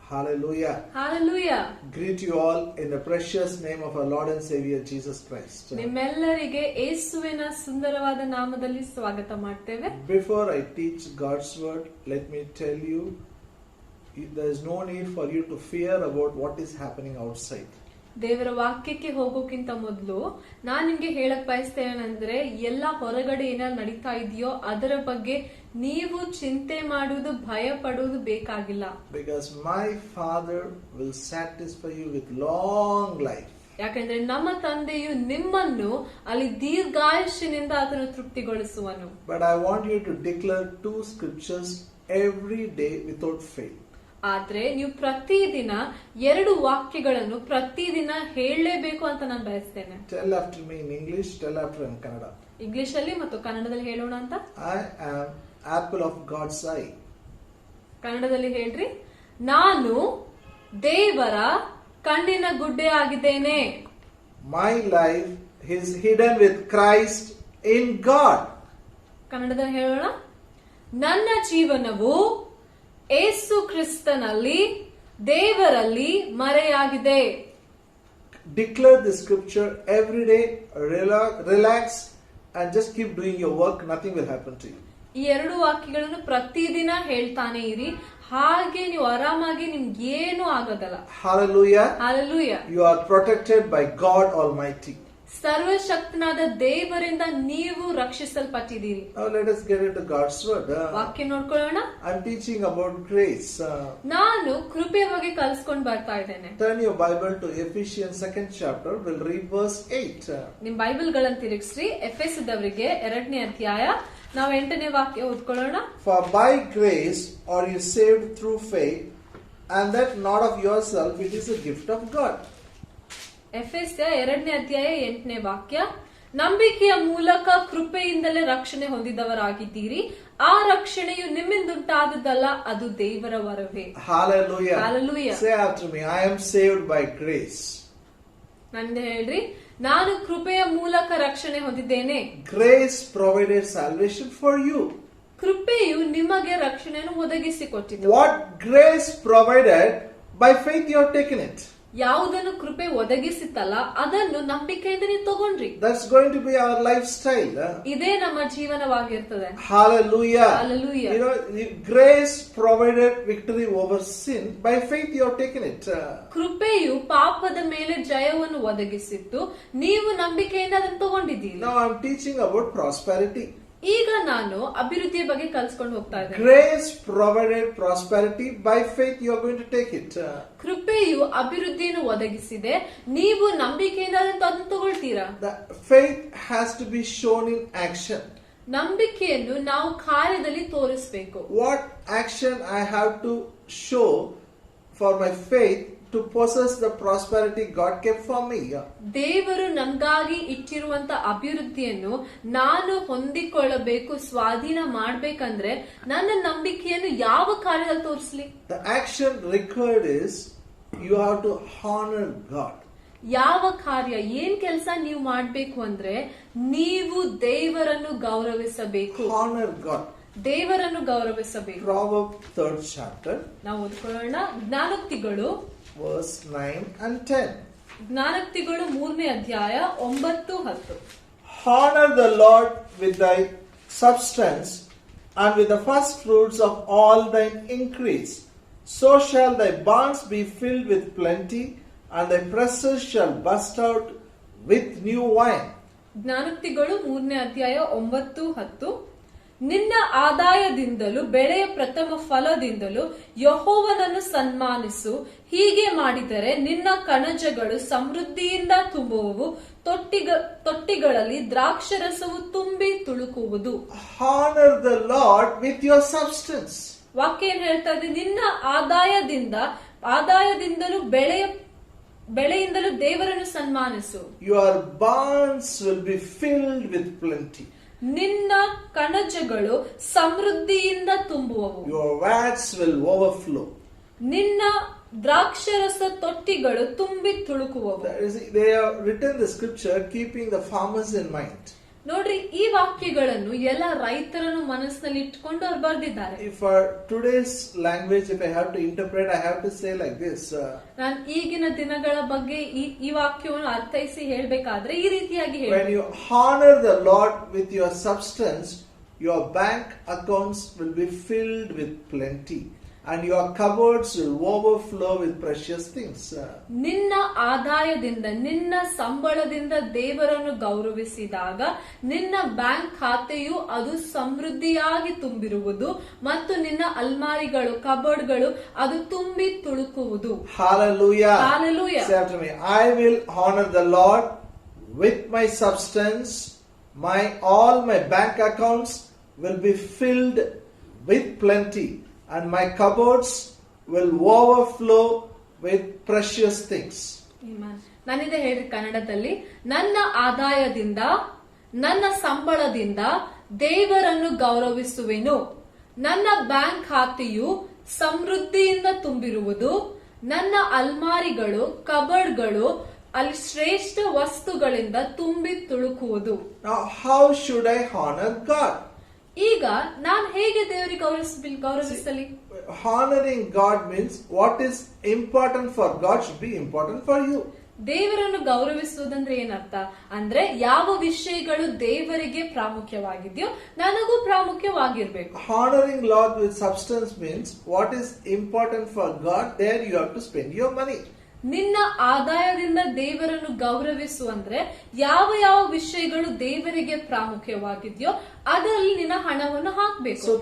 Hallelujah. Hallelujah. Greet you all in the precious name of our Lord and Savior Jesus Christ. ನಿಮ್ಮೆಲ್ಲರಿಗೆ ಯೇಸುವಿನ ಸುಂದರವಾದ ನಾಮದಲ್ಲಿ ಸ್ವಾಗತ ಮಾಡ್ತೇವೆ. Before I teach God's word, let me tell you, there is no need for you to fear about what is happening outside. ದೇವರ ವಾಕ್ಯಕ್ಕೆ ಹೋಗೋಕ್ಕಿಂತ ಮೊದಲು ನಾನು ನಿಮ್ಗೆ ಹೇಳಕ್ ಬಯಸ್ತೇನೆಂದ್ರೆ ಎಲ್ಲ ಹೊರಗಡೆ ಏನಾದ್ರು ನಡೀತಾ ಇದೆಯೋ ಅದರ ಬಗ್ಗೆ ನೀವು ಚಿಂತೆ ಮಾಡುವುದು ಭಯ ಪಡುವುದು ಬೇಕಾಗಿಲ್ಲ. Because my Father will satisfy you with long life. ಯಾಕಂದ್ರೆ ನಮ್ಮ ತಂದೆಯು ನಿಮ್ಮನ್ನು ಅಲ್ಲಿ ದೀರ್ಘಾಯುಷ್ಯನಿಂದ ಆತನು ತೃಪ್ತಿಗೊಳಿಸುವನು. But I want you to declare 2 scriptures every day without fail. ಆದ್ರೆ ನೀವು ಪ್ರತಿದಿನ 2 ವಾಕ್ಯಗಳನ್ನು ಪ್ರತಿದಿನ ಹೇಳಲೇಬೇಕು ಅಂತ ನಾನು ಬಯಸ್ತೇನೆ. Tell after me in English, tell after in Kannada. English ಅಲ್ಲಿ ಮತ್ತು ಕನ್ನಡದಲ್ಲಿ ಹೇಳೋಣ ಅಂತ. I am apple of God's eye. ಕನ್ನಡದಲ್ಲಿ ಹೇಳ್ರಿ. ನಾನು ದೇವರ ಕಣ್ಣಿನ ಗುಡ್ಡೆ ಆಗಿದ್ದೇನೆ. My life is hidden with Christ in God. ಕನ್ನಡದಲ್ಲಿ ಹೇಳೋಣ. ನನ್ನ ಜೀವನವು ಯೇಸು ಕ್ರಿಸ್ತನಲ್ಲಿ ದೇವರಲ್ಲಿ ಮರೆಯಾಗಿದೆ. Declare the scripture every day, relax and just keep doing your work, nothing will happen to you. ಈ 2 ವಾಕ್ಯಗಳನ್ನು ಪ್ರತಿದಿನ ಹೇಳ್ತಾನೆ ಇರಿ, ಹಾಗೆ ನೀವು ಆರಾಮಾಗಿ ನಿಮ್ಗೆ ಏನು ಆಗೋದಲ್ಲ. Hallelujah. Hallelujah. You are protected by God Almighty. ಸರ್ವಶಕ್ತನಾದ ದೇವರಿಂದ ನೀವು ರಕ್ಷಿಸಲ್ಪಟ್ಟಿದ್ದೀರಿ. Now let us get into God's word. ವಾಕ್ಯ ನೋಡ್ಕೊಳ್ಳೋಣ. I'm teaching about grace. ನಾನು ಕೃಪೆಯ ಬಗ್ಗೆ ಕಲಿಸ್ಕೊಂಡು ಬರ್ತಾ ಇದ್ದೇನೆ. Turn your Bible to Ephesians 2nd chapter. We'll read verse 8. ನಿಮ್ ಬೈಬಲ್ ಗಳನ್ನ ತಿರುಗಿಸ್ರಿ. ಎಫೆಸದವರಿಗೆ 2ನೇ ಅಧ್ಯಾಯ ನಾವು 8ನೇ ವಾಕ್ಯ ಓದ್ಕೊಳ್ಳೋಣ. For by grace are you saved through faith, and that not of yourself, it is a gift of God. ಎಫೆಸ್ಯ 2ನೇ ಅಧ್ಯಾಯ 8ನೇ ವಾಕ್ಯ. ನಂಬಿಕೆಯ ಮೂಲಕ ಕೃಪೆಯಿಂದಲೇ ರಕ್ಷಣೆ ಹೊಂದಿದವರಾಗಿದ್ದೀರಿ. ಆ ರಕ್ಷಣೆಯು ನಿಮ್ಮಿಂದುಂಟಾದದ್ದಲ್ಲ, ಅದು ದೇವರ ವರವೇ. Hallelujah. Hallelujah. Say after me, I am saved by grace. ನಂದು ಹೇಳ್ರಿ. ನಾನು ಕೃಪೆಯ ಮೂಲಕ ರಕ್ಷಣೆ ಹೊಂದಿದ್ದೇನೆ. Grace provided salvation for you. ಕೃಪೆಯು ನಿಮಗೆ ರಕ್ಷಣೆಯನ್ನು ಒದಗಿಸಿಕೊಟ್ಟಿತು. What grace provided, by faith you have taken it. ಯಾವುದನ್ನು ಕೃಪೆ ಒದಗಿಸಿತಲ್ಲ ಅದನ್ನು ನಂಬಿಕೆಯಿಂದ ನೀವು ತಗೊಂಡ್ರಿ. That's going to be our lifestyle. ಇದೇ ನಮ್ಮ ಜೀವನವಾಗಿರ್ತದೆ. Hallelujah. Hallelujah. You know, grace provided victory over sin. By faith you have taken it. ಕೃಪೆಯು ಪಾಪದ ಮೇಲೆ ಜಯವನ್ನು ಒದಗಿಸಿತ್ತು. ನೀವು ನಂಬಿಕೆಯಿಂದ ಅದನ್ನು ತಗೊಂಡಿದ್ದೀರಿ. Now I'm teaching about prosperity. ಈಗ ನಾನು ಅಭಿವೃದ್ಧಿಯ ಬಗ್ಗೆ ಕಲಿಸ್ಕೊಂಡು ಹೋಗ್ತಾ ಇದ್ದೇನೆ. Grace provided prosperity. By faith you are going to take it. ಕೃಪೆಯು ಅಭಿವೃದ್ಧಿಯನ್ನು ಒದಗಿಸಿದೆ. ನೀವು ನಂಬಿಕೆಯಿಂದ ಅದನ್ನು ತಗೊಳ್ತೀರಾ. The faith has to be shown in action. ನಂಬಿಕೆಯನ್ನು ನಾವು ಕಾರ್ಯದಲ್ಲಿ ತೋರಿಸಬೇಕು. What action I have to show for my faith to possess the prosperity God kept for me? ದೇವರು ನಮಗಾಗಿ ಇಟ್ಟಿರುವಂತ ಅಭಿವೃದ್ಧಿಯನ್ನು ನಾನು ಹೊಂದಿಕೊಳ್ಳಬೇಕು, ಸ್ವಾಧೀನ ಮಾಡಬೇಕಂದ್ರೆ ನನ್ನ ನಂಬಿಕೆಯನ್ನು ಯಾವ ಕಾರ್ಯದಲ್ಲಿ ತೋರಿಸಲಿ? The action required is you have to honor God. ಯಾವ ಕಾರ್ಯ, ಏನ್ ಕೆಲಸ ನೀವು ಮಾಡಬೇಕು ಅಂದ್ರೆ ನೀವು ದೇವರನ್ನು ಗೌರವಿಸಬೇಕು. Honor God. ದೇವರನ್ನು ಗೌರವಿಸಬೇಕು. Proverbs 3rd chapter. ನಾವು ಓದ್ಕೊಳ್ಳೋಣ. ಜ್ಞಾನೋಕ್ತಿಗಳು verse 9 and 10. ಜ್ಞಾನೋಕ್ತಿಗಳು 3ನೇ ಅಧ್ಯಾಯ 9-10. Honor the Lord with thy substance and with the first fruits of all thine increase. So shall thy barns be filled with plenty, and thy presses shall burst out with new wine. ಜ್ಞಾನೋಕ್ತಿಗಳು 3ನೇ ಅಧ್ಯಾಯ 9-10. ನಿನ್ನ ಆದಾಯದಿಂದಲೂ ಬೆಳೆಯ ಪ್ರಥಮ ಫಲದಿಂದಲೂ ಯೆಹೋವನನ್ನು ಸನ್ಮಾನಿಸು. ಹೀಗೆ ಮಾಡಿದರೆ ನಿನ್ನ ಕಣಜಗಳು ಸಮೃದ್ಧಿಯಿಂದ ತುಂಬುವವು, ತೊಟ್ಟಿಗಳಲ್ಲಿ ದ್ರಾಕ್ಷರಸವು ತುಂಬಿ ತುಳುಕುವುದು. Honor the Lord with your substance. ವಾಕ್ಯ ಏನ್ ಹೇಳ್ತಾ ಇದೆ? ನಿನ್ನ ಆದಾಯದಿಂದಲೂ ಬೆಳೆಯಿಂದಲೂ ದೇವರನ್ನು ಸನ್ಮಾನಿಸು. Your barns will be filled with plenty. ನಿನ್ನ ಕಣಜಗಳು ಸಮೃದ್ಧಿಯಿಂದ ತುಂಬುವವು. Your vats will overflow. ನಿನ್ನ ದ್ರಾಕ್ಷರಸ ತೊಟ್ಟಿಗಳು ತುಂಬಿ ತುಳುಕುವವು. They have written the scripture keeping the farmers in mind. ನೋಡ್ರಿ, ಈ ವಾಕ್ಯಗಳನ್ನು ಎಲ್ಲ ರೈತರನ್ನು ಮನಸ್ಸಿನಲ್ಲಿ ಇಟ್ಕೊಂಡು ಅವ್ರು ಬರ್ದಿದ್ದಾರೆ. If for today's language, if I have to interpret, I have to say like this. ನಾನು ಈಗಿನ ದಿನಗಳ ಬಗ್ಗೆ ಈ ವಾಕ್ಯವನ್ನು ಅರ್ಥೈಸಿ ಹೇಳ್ಬೇಕಾದ್ರೆ ಈ ರೀತಿಯಾಗಿ When ಹೇಳಿ, you honor the Lord with your substance, your bank accounts will be filled with plenty, and your cupboards will overflow with precious things. ನಿನ್ನ ಆದಾಯದಿಂದ, ನಿನ್ನ ಸಂಬಳದಿಂದ ದೇವರನ್ನು ಗೌರವಿಸಿದಾಗ ನಿನ್ನ ಬ್ಯಾಂಕ್ ಖಾತೆಯು ಅದು ಸಮೃದ್ಧಿಯಾಗಿ ತುಂಬಿರುವುದು ಮತ್ತು ನಿನ್ನ ಅಲ್ಮಾರಿಗಳು, ಕಬೋರ್ಡ್ಗಳು ಅದು ತುಂಬಿ ತುಳುಕುವುದು. Hallelujah. Hallelujah. Say after me, I will honor the Lord with my substance. All my bank accounts will be filled with plenty, and my cupboards will overflow with precious things. Amen. ನಾನಿದೆ ಹೇಳ್ರಿ ಕನ್ನಡದಲ್ಲಿ, ನನ್ನ ಆದಾಯದಿಂದ, ನನ್ನ ಸಂಬಳದಿಂದ ದೇವರನ್ನು ಗೌರವಿಸುವೆನು. ನನ್ನ bank ಖಾತೆಯು ಸಮೃದ್ಧಿಯಿಂದ ತುಂಬಿರುವುದು. ನನ್ನ ಅಲ್ಮಾರಿಗಳು, ಕಬೋರ್ಡ್ಗಳು ಅಲ್ಲಿ ಶ್ರೇಷ್ಠ ವಸ್ತುಗಳಿಂದ ತುಂಬಿ ತುಳುಕುವುದು. Now, how should I honor God? ಈಗ ನಾನು ಹೇಗೆ ದೇವರಿಗೆ ಗೌರವಿಸಲಿ? Honoring God means what is important for God should be important for you. ದೇವರನ್ನು ಗೌರವಿಸುವುದಂದ್ರೆ ಏನರ್ಥ ಅಂದ್ರೆ, ಯಾವ ವಿಷಯಗಳು ದೇವರಿಗೆ ಪ್ರಾಮುಖ್ಯವಾಗಿದೆಯೋ ನನಗೂ ಪ್ರಾಮುಖ್ಯವಾಗಿರ್ಬೇಕು. Honoring Lord with substance means what is important for God, there you have to spend your money. ನಿನ್ನ ಆದಾಯದಿಂದ ದೇವರನ್ನು ಗೌರವಿಸು ಅಂದ್ರೆ ಯಾವ ಯಾವ ವಿಷಯಗಳು ದೇವರಿಗೆ ಪ್ರಾಮುಖ್ಯವಾಗಿದೆಯೋ ಅದರಲ್ಲಿ ನಿನ್ನ ಹಣವನ್ನು ಹಾಕಬೇಕು. So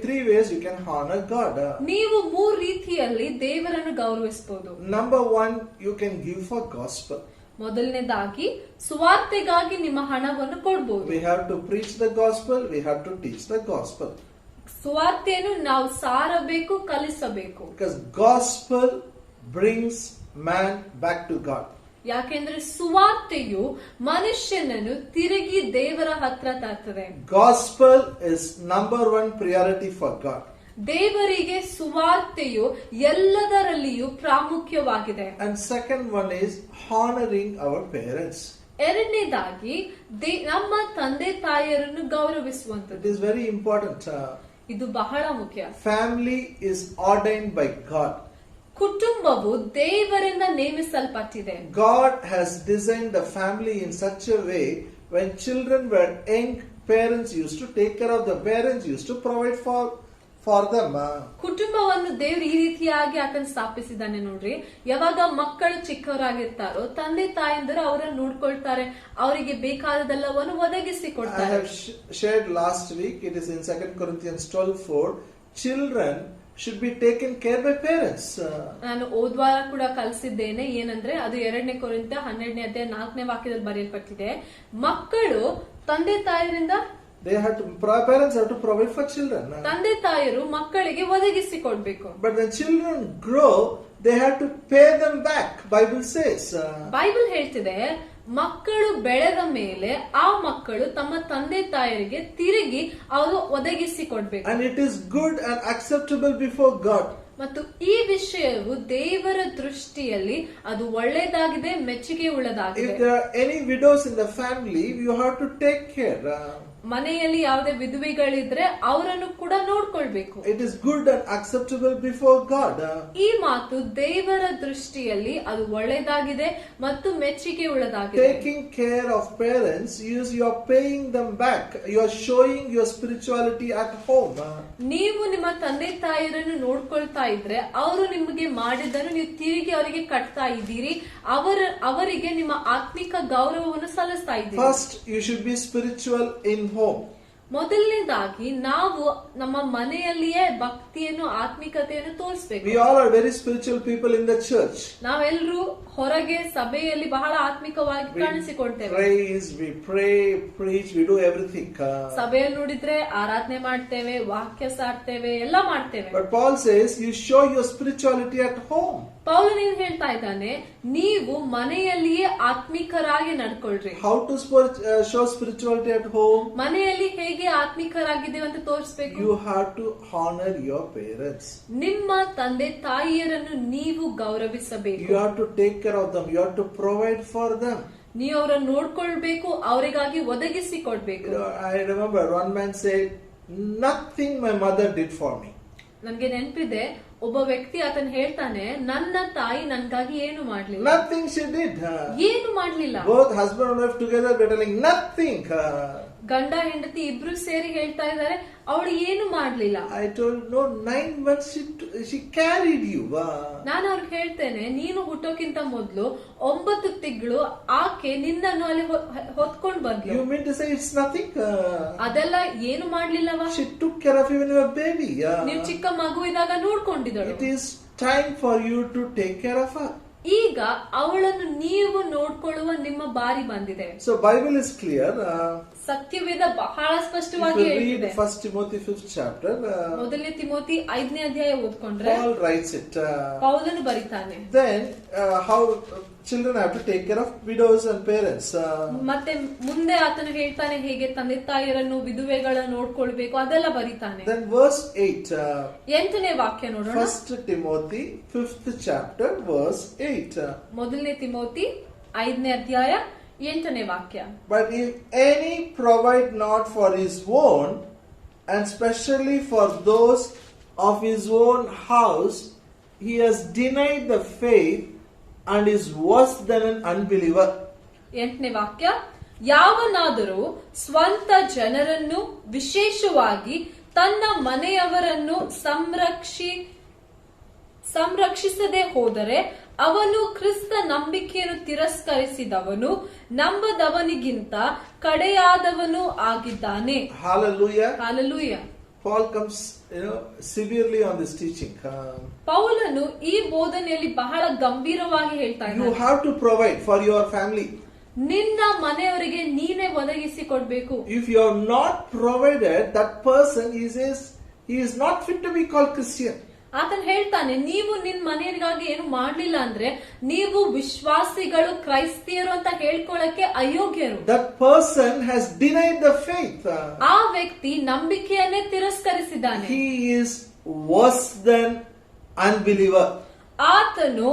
three ways you can honor God. ನೀವು 3 ರೀತಿಯಲ್ಲಿ ದೇವರನ್ನು ಗೌರವಿಸಬಹುದು. Number 1, you can give for gospel. ಮೊದಲನೇದಾಗಿ ಸುವಾರ್ತೆಗಾಗಿ ನಿಮ್ಮ ಹಣವನ್ನು ಕೊಡಬಹುದು. We have to preach the gospel, we have to teach the gospel. ಸುವಾರ್ತೆಯನ್ನು ನಾವು ಸಾರಬೇಕು, ಕಲಿಸಬೇಕು. Because gospel brings man back to God. ಯಾಕೆಂದ್ರೆ ಸುವಾರ್ತೆಯು ಮನುಷ್ಯನನ್ನು ತಿರುಗಿ ದೇವರ ಹತ್ರ ತರ್ತದೆ. Gospel is number 1 priority for God. ದೇವರಿಗೆ ಸುವಾರ್ತೆಯು ಎಲ್ಲದರಲ್ಲಿಯೂ ಪ್ರಾಮುಖ್ಯವಾಗಿದೆ. And second one is honoring our parents. ಎರಡನೇದಾಗಿ ನಮ್ಮ ತಂದೆ ತಾಯಿಯರನ್ನು ಗೌರವಿಸುವಂತದ್ದು. It is very important. ಇದು ಬಹಳ ಮುಖ್ಯ. Family is ordained by God. ಕುಟುಂಬವು ದೇವರಿಂದ ನೇಮಿಸಲ್ಪಟ್ಟಿದೆ. God has designed the family in such a way, when children were young, parents used to take care of the parents, used to provide for them. ಕುಟುಂಬವನ್ನು ದೇವರು ಈ ರೀತಿಯಾಗಿ ಆತನ ಸ್ಥಾಪಿಸಿದ್ದಾನೆ ನೋಡ್ರಿ. ಯಾವಾಗ ಮಕ್ಕಳು ಚಿಕ್ಕವರಾಗಿರ್ತಾರೋ ತಂದೆ ತಾಯಂದಿರು ಅವರನ್ನು ನೋಡ್ಕೊಳ್ತಾರೆ, ಅವರಿಗೆ ಬೇಕಾದದೆಲ್ಲವನ್ನು ಒದಗಿಸಿ ಕೊಡ್ತಾರೆ. I have shared last week, it is in 2 Corinthians 12:4, children should be taken care by parents. ನಾನು ಹೋದ್ವಾರ ಕೂಡ ಕಲಿಸಿದ್ದೇನೆ. ಏನಂದ್ರೆ ಅದು 2 ಕೊರಿಂಥ 12ನೇ ಅಧ್ಯಾಯ 4ನೇ ವಾಕ್ಯದಲ್ಲಿ ಬರೆಯಲ್ಪಟ್ಟಿದೆ, ಮಕ್ಕಳು ತಂದೆ ತಾಯರಿಂದ Parents have to provide for children. ತಂದೆ ತಾಯರು ಮಕ್ಕಳಿಗೆ ಒದಗಿಸಿ ಕೊಡ್ಬೇಕು. But when children grow, they have to pay them back. Bible says. Bible ಹೇಳ್ತಿದೆ, ಮಕ್ಕಳು ಬೆಳೆದ ಮೇಲೆ ಆ ಮಕ್ಕಳು ತಮ್ಮ ತಂದೆ ತಾಯರಿಗೆ ತಿರುಗಿ ಅವರು ಒದಗಿಸಿ ಕೊಡ್ಬೇಕು. And it is good and acceptable before God. ಮತ್ತು ಈ ವಿಷಯವು ದೇವರ ದೃಷ್ಟಿಯಲ್ಲಿ ಅದು ಒಳ್ಳೆಯದಾಗಿದೆ, ಮೆಚ್ಚುಗೆ ಉಳ್ಳದಾಗಿದೆ. If there are any widows in the family, you have to take care. ಮನೆಯಲ್ಲಿ ಯಾವುದೇ ವಿಧವೆಗಳಿದ್ರೆ ಅವರನ್ನು ಕೂಡ ನೋಡ್ಕೊಳ್ಬೇಕು. It is good and acceptable before God. ಈ ಮಾತು ದೇವರ ದೃಷ್ಟಿಯಲ್ಲಿ ಅದು ಒಳ್ಳೆಯದಾಗಿದೆ ಮತ್ತು ಮೆಚ್ಚುಗೆ ಉಳ್ಳದಾಗಿದೆ. Taking care of parents is you are paying them back. You are showing your spirituality at home. ನೀವು ನಿಮ್ಮ ತಂದೆ ತಾಯಿಯರನ್ನು ನೋಡ್ಕೊಳ್ತಾ ಇದ್ರೆ ಅವರು ನಿಮಗೆ ಮಾಡಿದ್ದನ್ನು ನೀವು ತಿರುಗಿ ಅವರಿಗೆ ಕಟ್ತಾ ಇದ್ದೀರಿ, ಅವರಿಗೆ ನಿಮ್ಮ ಆತ್ಮಿಕ ಗೌರವವನ್ನು ಸಲ್ಲಿಸ್ತಾ ಇದ್ದೀರಿ. First, you should be spiritual in home. ಮೊದಲನೇದಾಗಿ ನಾವು ನಮ್ಮ ಮನೆಯಲ್ಲಿಯೇ ಭಕ್ತಿಯನ್ನು, ಆತ್ಮಿಕತೆಯನ್ನು ತೋರಿಸಬೇಕು. We all are very spiritual people in the church. ನಾವೆಲ್ಲರೂ ಹೊರಗೆ ಸಭೆಯಲ್ಲಿ ಬಹಳ ಆತ್ಮಿಕವಾಗಿ ಕಾಣಿಸಿಕೊಳ್ತೇವೆ. We pray, preach, we do everything. ಸಭೆಯಲ್ಲಿ ನೋಡಿದ್ರೆ ಆರಾಧನೆ ಮಾಡ್ತೇವೆ, ವಾಕ್ಯ ಸಾರ್ತೇವೆ, ಎಲ್ಲ ಮಾಡ್ತೇವೆ. But Paul says you show your spirituality at home. ಪೌಲನು ಏನ್ ಹೇಳ್ತಾ ಇದ್ದಾನೆ, ನೀವು ಮನೆಯಲ್ಲಿಯೇ ಆತ್ಮಿಕರಾಗಿ ನಡ್ಕೊಳ್ರಿ. How to show spirituality at home? ಮನೆಯಲ್ಲಿ ಹೇಗೆ ಆತ್ಮಿಕರಾಗಿದ್ದೇವೆ ಅಂತ ತೋರಿಸಬೇಕು. You have to honor your parents. ನಿಮ್ಮ ತಂದೆ ತಾಯಿಯರನ್ನು ನೀವು ಗೌರವಿಸಬೇಕು. You have to take care of them. You have to provide for them. ನೀವು ಅವರನ್ನು ನೋಡ್ಕೊಳ್ಬೇಕು, ಅವರಿಗಾಗಿ ಒದಗಿಸಿ ಕೊಡ್ಬೇಕು. I remember one man said, "Nothing my mother did for me." ನನ್ಗೆ ನೆನಪಿದೆ, ಒಬ್ಬ ವ್ಯಕ್ತಿ ಆತನ ಹೇಳ್ತಾನೆ, ನನ್ನ ತಾಯಿ ನನ್ಗಾಗಿ ಏನು ಮಾಡ್ಲಿಲ್ಲ. Nothing she did. ಏನು ಮಾಡ್ಲಿಲ್ಲ. Both husband and wife together were telling nothing. ಗಂಡ ಹೆಂಡತಿ ಇಬ್ರು ಸೇರಿ ಹೇಳ್ತಾ ಇದ್ದಾರೆ, ಅವಳು ಏನು ಮಾಡ್ಲಿಲ್ಲ. I told, no, 9 months she carried you. ನಾನು ಅವ್ರಿಗೆ ಹೇಳ್ತೇನೆ, ನೀನು ಹುಟ್ಟೋಕ್ಕಿಂತ ಮೊದಲು 9 ತಿಂಗಳು ಆಕೆ ನಿನ್ನನ್ನು ಅಲ್ಲಿ ಹೊತ್ಕೊಂಡ್ ಬಂದ್ಲು. You mean to say it's nothing? ಅದೆಲ್ಲ ಏನು ಮಾಡ್ಲಿಲ್ಲವಾ? She took care of you when you were a baby. ನೀವು ಚಿಕ್ಕ ಮಗು ಇದ್ದಾಗ ನೋಡ್ಕೊಂಡಿದ್ದಳು. It is time for you to take care of her. ಈಗ ಅವಳನ್ನು ನೀವು ನೋಡ್ಕೊಳ್ಳುವ ನಿಮ್ಮ ಬಾರಿ ಬಂದಿದೆ. So Bible is clear. ಸತ್ಯವೇದ ಬಹಳ ಸ್ಪಷ್ಟವಾಗಿ ಹೇಳಿದೆ. First Timothy 5th chapter. ಮೊದಲನೇ ತಿಮೋತಿ 5ನೇ ಅಧ್ಯಾಯ ಓದ್ಕೊಂಡ್ರೆ Paul writes it. ಪೌಲನು ಬರೀತಾನೆ. Then how children have to take care of widows and parents. ಮತ್ತೆ ಮುಂದೆ ಆತನು ಹೇಳ್ತಾನೆ ಹೇಗೆ ತಂದೆ ತಾಯಿಯರನ್ನು ವಿಧವೆಗಳನ್ನು ನೋಡ್ಕೊಳ್ಬೇಕು, ಅದೆಲ್ಲ ಬರೀತಾನೆ. Then verse 8. 8ನೇ ವಾಕ್ಯ ನೋಡೋಣ. First Timothy 5th chapter verse 8. ಮೊದಲನೇ ತಿಮೋತಿ 5ನೇ ಅಧ್ಯಾಯ 8ನೇ ವಾಕ್ಯ. But if any provide not for his own, and specially for those of his own house, he has denied the faith and is worse than an unbeliever. 8ನೇ ವಾಕ್ಯ. ಯಾವನಾದರೂ ಸ್ವಂತ ಜನರನ್ನು, ವಿಶೇಷವಾಗಿ ತನ್ನ ಮನೆಯವರನ್ನು ಸಂರಕ್ಷಿಸದೆ ಹೋದರೆ ಅವನು ಕ್ರಿಸ್ತ ನಂಬಿಕೆಯನ್ನು ತಿರಸ್ಕರಿಸಿದವನು, ನಂಬದವನಿಗಿಂತ ಕಡೆಯಾದವನು ಆಗಿದ್ದಾನೆ. Hallelujah. Hallelujah. Paul comes, severely on this teaching. ಪೌಲನು ಈ ಬೋಧನೆಯಲ್ಲಿ ಬಹಳ ಗಂಭೀರವಾಗಿ ಹೇಳ್ತಾ ಇದ್ದಾನೆ. You have to provide for your family. ನಿನ್ನ ಮನೆಯವರಿಗೆ ನೀನೇ ಒದಗಿಸಿ ಕೊಡ್ಬೇಕು. If you are not provided, that person he is not fit to be called Christian. ಆತನು ಹೇಳ್ತಾನೆ, ನೀವು ನಿನ್ ಮನೆಯವರಿಗಾಗಿ ಏನು ಮಾಡ್ಲಿಲ್ಲ ಅಂದ್ರೆ ನೀವು ವಿಶ್ವಾಸಿಗಳು, ಕ್ರೈಸ್ತಿಯರು ಅಂತ ಹೇಳ್ಕೊಳ್ಳಕ್ಕೆ ಅಯೋಗ್ಯರು. That person has denied the faith. ಆ ವ್ಯಕ್ತಿ ನಂಬಿಕೆಯನ್ನೇ ತಿರಸ್ಕರಿಸಿದ್ದಾನೆ. He is worse than unbeliever. ಆತನು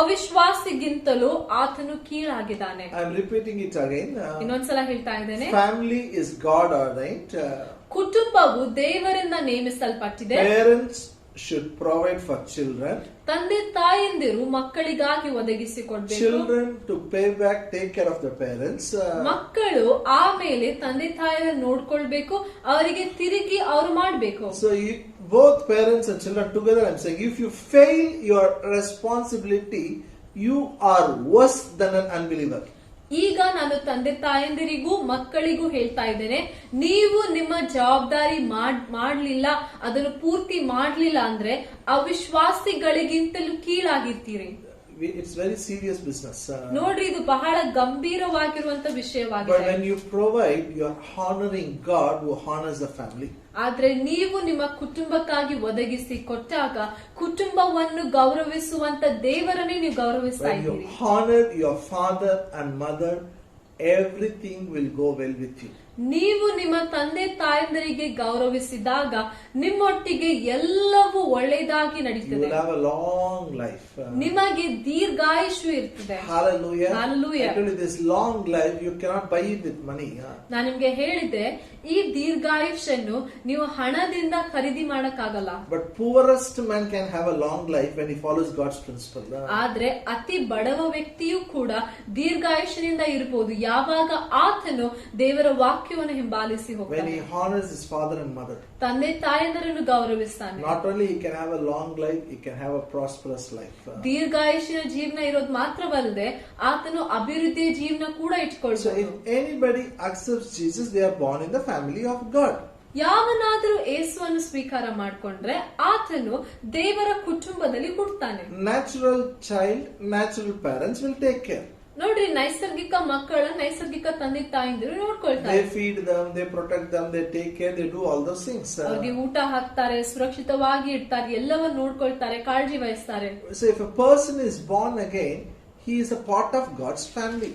ಅವಿಶ್ವಾಸಿಗಿಂತಲೂ ಆತನು ಕೀಳಾಗಿದ್ದಾನೆ. I am repeating it again. ಇನ್ನೊಂದ್ಸಲ ಹೇಳ್ತಾ ಇದ್ದೇನೆ. Family is God ordained. ಕುಟುಂಬವು ದೇವರಿಂದ ನೇಮಿಸಲ್ಪಟ್ಟಿದೆ. Parents should provide for children. ತಂದೆ ತಾಯಂದಿರು ಮಕ್ಕಳಿಗಾಗಿ ಒದಗಿಸಿ ಕೊಡಬೇಕು. Children to pay back, take care of the parents. ಮಕ್ಕಳು ಆಮೇಲೆ ತಂದೆ ತಾಯಿಯನ್ನು ನೋಡ್ಕೊಳ್ಬೇಕು, ಅವರಿಗೆ ತಿರುಗಿ ಅವರು ಮಾಡಬೇಕು. So both parents and children together, I'm saying, if you fail your responsibility, you are worse than an unbeliever. ಈಗ ನಾನು ತಂದೆ ತಾಯಂದಿರಿಗೂ ಮಕ್ಕಳಿಗೂ ಹೇಳ್ತಾ ಇದ್ದೇನೆ, ನೀವು ನಿಮ್ಮ ಜವಾಬ್ದಾರಿ ಮಾಡ್ಲಿಲ್ಲ, ಅದನ್ನು ಪೂರ್ತಿ ಮಾಡ್ಲಿಲ್ಲ ಅಂದ್ರೆ ಅವಿಶ್ವಾಸಿಗಳಿಗಿಂತಲೂ ಕೀಳಾಗಿರ್ತೀರಿ. It's very serious business. ನೋಡ್ರಿ, ಇದು ಬಹಳ ಗಂಭೀರವಾಗಿರುವಂತ ವಿಷಯವಾಗಿದೆ. But when you provide, you are honoring God who honors the family. ಆದ್ರೆ ನೀವು ನಿಮ್ಮ ಕುಟುಂಬಕ್ಕಾಗಿ ಒದಗಿಸಿ ಕೊಟ್ಟಾಗ ಕುಟುಂಬವನ್ನು ಗೌರವಿಸುವಂತ ದೇವರನ್ನೇ ನೀವು ಗೌರವಿಸ್ತಾ ಇದ್ದೀರಿ. When you honor your father and mother, everything will go well with you. ನೀವು ನಿಮ್ಮ ತಂದೆ ತಾಯಂದರಿಗೆ ಗೌರವಿಸಿದಾಗ ನಿಮ್ಮೊಟ್ಟಿಗೆ ಎಲ್ಲವೂ ಒಳ್ಳೆಯದಾಗಿ ನಡೀತದೆ. You will have a long life. ನಿಮಗೆ ದೀರ್ಘಾಯುಷು ಇರ್ತದೆ. Hallelujah. Hallelujah. Actually, this long life you cannot buy it with money. ನಾನು ನಿಮ್ಗೆ ಹೇಳಿದ್ದೆ, ಈ ದೀರ್ಘಾಯುಷನ್ನು ನೀವು ಹಣದಿಂದ ಖರೀದಿ ಮಾಡಕ್ಕಾಗಲ್ಲ. But poorest man can have a long life when he follows God's principle. ಆದ್ರೆ ಅತಿ ಬಡವ ವ್ಯಕ್ತಿಯೂ ಕೂಡ ದೀರ್ಘಾಯುಷನಿಂದ ಇರಬಹುದು ಯಾವಾಗ ಆತನು ದೇವರ ವಾಕ್ಯವನ್ನು ಹಿಂಬಾಲಿಸಿ ಹೋಗ್ತಾನೆ. When he honors his father and mother. ತಂದೆ ತಾಯಂದಿರನ್ನು ಗೌರವಿಸ್ತಾನೆ. Not only he can have a long life, he can have a prosperous life. ದೀರ್ಘಾಯುಷಿನ ಜೀವನ ಇರೋದು ಮಾತ್ರವಲ್ಲದೆ ಆತನು ಅಭಿವೃದ್ಧಿಯ ಜೀವನ ಕೂಡ ಇಟ್ಕೊಳ್ಬಹುದು. So if anybody accepts Jesus, they are born in the family of God. ಯಾವನಾದರೂ ಯೇಸುವನ್ನು ಸ್ವೀಕಾರ ಮಾಡಿಕೊಂಡ್ರೆ ಆತನು ದೇವರ ಕುಟುಂಬದಲ್ಲಿ ಹುಟ್ಟುತ್ತಾನೆ. Natural child, natural parents will take care. ನೋಡ್ರಿ, ನೈಸರ್ಗಿಕ ಮಕ್ಕಳ ನೈಸರ್ಗಿಕ ತಂದೆ ತಾಯಿಂದಿರು ನೋಡ್ಕೊಳ್ತಾರೆ. They feed them, they protect them, they take care, they do all those things. ಅವ್ರಿಗೆ ಊಟ ಹಾಕ್ತಾರೆ, ಸುರಕ್ಷಿತವಾಗಿ ಇಡ್ತಾರೆ, ಎಲ್ಲವನ್ನು ನೋಡ್ಕೊಳ್ತಾರೆ, ಕಾಳಜಿ ವಹಿಸ್ತಾರೆ. So if a person is born again, he is a part of God's family.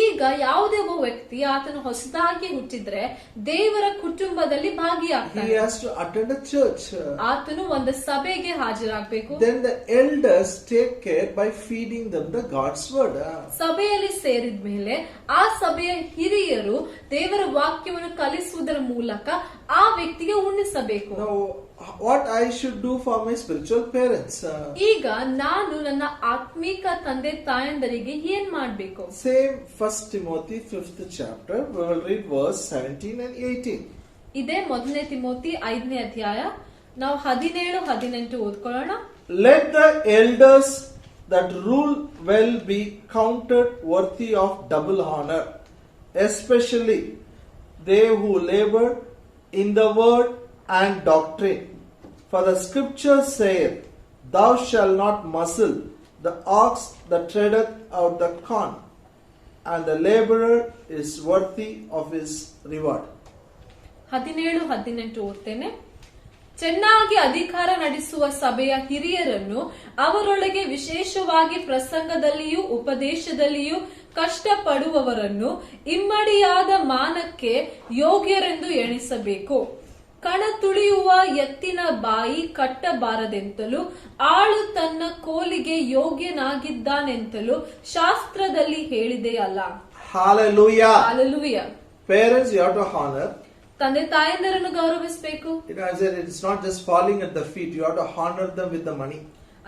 ಈಗ ಯಾವುದೇ ಒಬ್ಬ ವ್ಯಕ್ತಿ ಆತನು ಹೊಸದಾಗಿ ಹುಟ್ಟಿದ್ರೆ ದೇವರ ಕುಟುಂಬದಲ್ಲಿ He ಭಾಗಿಯಾಗ್ತಾನೆ. has to attend a church. ಆತನು ಒಂದು ಸಭೆಗೆ ಹಾಜರಾಗಬೇಕು. Then the elders take care by feeding them the God's word. ಸಭೆಯಲ್ಲಿ ಸೇರಿದ ಮೇಲೆ ಆ ಸಭೆಯ ಹಿರಿಯರು ದೇವರ ವಾಕ್ಯವನ್ನು ಕಲಿಸುವುದರ ಮೂಲಕ ಆ ವ್ಯಕ್ತಿಗೆ ಉಣಿಸಬೇಕು. Now, what I should do for my spiritual parents? ಈಗ ನಾನು ನನ್ನ ಆತ್ಮಿಕ ತಂದೆ ತಾಯಂದರಿಗೆ ಏನ್ ಮಾಡ್ಬೇಕು? Same 1 Timothy 5th chapter, we will read verse 17 and 18. ಇದೇ ಮೊದಲನೇ ತಿಮೋತಿ 5ನೇ ಅಧ್ಯಾಯ, ನಾವು 17-18 ಓದ್ಕೊಳ್ಳೋಣ. Let the elders that rule well be counted worthy of double honor, especially they who labor in the word and doctrine. For the scripture saith, Thou shalt not muzzle the ox that treadeth out the corn, and the laborer is worthy of his reward. 17-18 ಓದ್ತೇನೆ. ಚೆನ್ನಾಗಿ ಅಧಿಕಾರ ನಡೆಸುವ ಸಭೆಯ ಹಿರಿಯರನ್ನು, ಅವರೊಳಗೆ ವಿಶೇಷವಾಗಿ ಪ್ರಸಂಗದಲ್ಲಿಯೂ ಉಪದೇಶದಲ್ಲಿಯೂ ಕಷ್ಟಪಡುವವರನ್ನು ಇಮ್ಮಡಿಯಾದ ಮಾನಕ್ಕೆ ಯೋಗ್ಯರೆಂದು ಎಣಿಸಬೇಕು. ಕಣ ತುಳಿಯುವ ಎತ್ತಿನ ಬಾಯಿ ಕಟ್ಟಬಾರದೆಂತಲೂ ಆಳು ತನ್ನ ಕೋಲಿಗೆ ಯೋಗ್ಯನಾಗಿದ್ದಾನೆಂತಲೂ ಶಾಸ್ತ್ರದಲ್ಲಿ ಹೇಳಿದೆಯಲ್ಲ. Hallelujah. Hallelujah. Parents, you have to honor. ತಂದೆ ತಾಯಂದಿರನ್ನು ಗೌರವಿಸಬೇಕು. It's not just falling at the feet, you have to honor them with the money.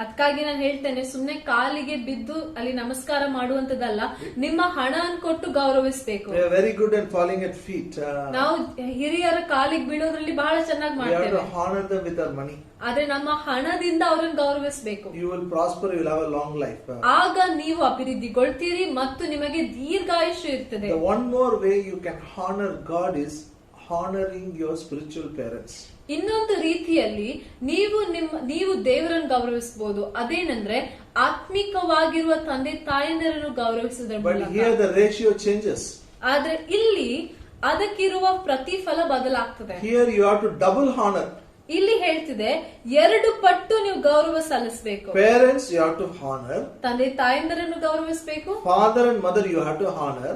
ಅದಕ್ಕಾಗಿ ನಾನು ಹೇಳ್ತೇನೆ, ಸುಮ್ನೆ ಕಾಲಿಗೆ ಬಿದ್ದು ಅಲ್ಲಿ ನಮಸ್ಕಾರ ಮಾಡುವಂತದಲ್ಲ, ನಿಮ್ಮ ಹಣವನ್ನು ಕೊಟ್ಟು ಗೌರವಿಸಬೇಕು. We are very good at falling at feet. ನಾವು ಹಿರಿಯರ ಕಾಲಿಗೆ ಬೀಳೋದ್ರಲ್ಲಿ ಬಹಳ ಚೆನ್ನಾಗಿ We have ಮಾಡ್ತೇವೆ. to honor them with our money. ಆದ್ರೆ ನಮ್ಮ ಹಣದಿಂದ ಅವರನ್ನು ಗೌರವಿಸಬೇಕು. You will prosper, you will have a long life. ಆಗ ನೀವು ಅಭಿವೃದ್ಧಿಗೊಳ್ತೀರಿ ಮತ್ತು ನಿಮಗೆ ದೀರ್ಘಾಯುಷ್ಯ ಇರ್ತದೆ. The one more way you can honor God is honoring your spiritual parents. ಇನ್ನೊಂದು ರೀತಿಯಲ್ಲಿ ನೀವು ದೇವರನ್ನು ಗೌರವಿಸಬಹುದು. ಅದೇನಂದ್ರೆ ಆತ್ಮಿಕವಾಗಿರುವ ತಂದೆ ತಾಯಂದಿರನ್ನು ಗೌರವಿಸುವುದರ But ಮೂಲಕ. here the ratio changes. ಆದ್ರೆ ಇಲ್ಲಿ ಅದಕ್ಕಿರುವ ಪ್ರತಿಫಲ ಬದಲಾಗ್ತದೆ. Here you have to double honor. ಇಲ್ಲಿ ಹೇಳ್ತಿದೆ 2 ಪಟ್ಟು ನೀವು ಗೌರವ ಸಲ್ಲಿಸಬೇಕು. Parents you have to honor. ತಂದೆ ತಾಯಂದಿರನ್ನು ಗೌರವಿಸಬೇಕು. Father and mother you have to honor.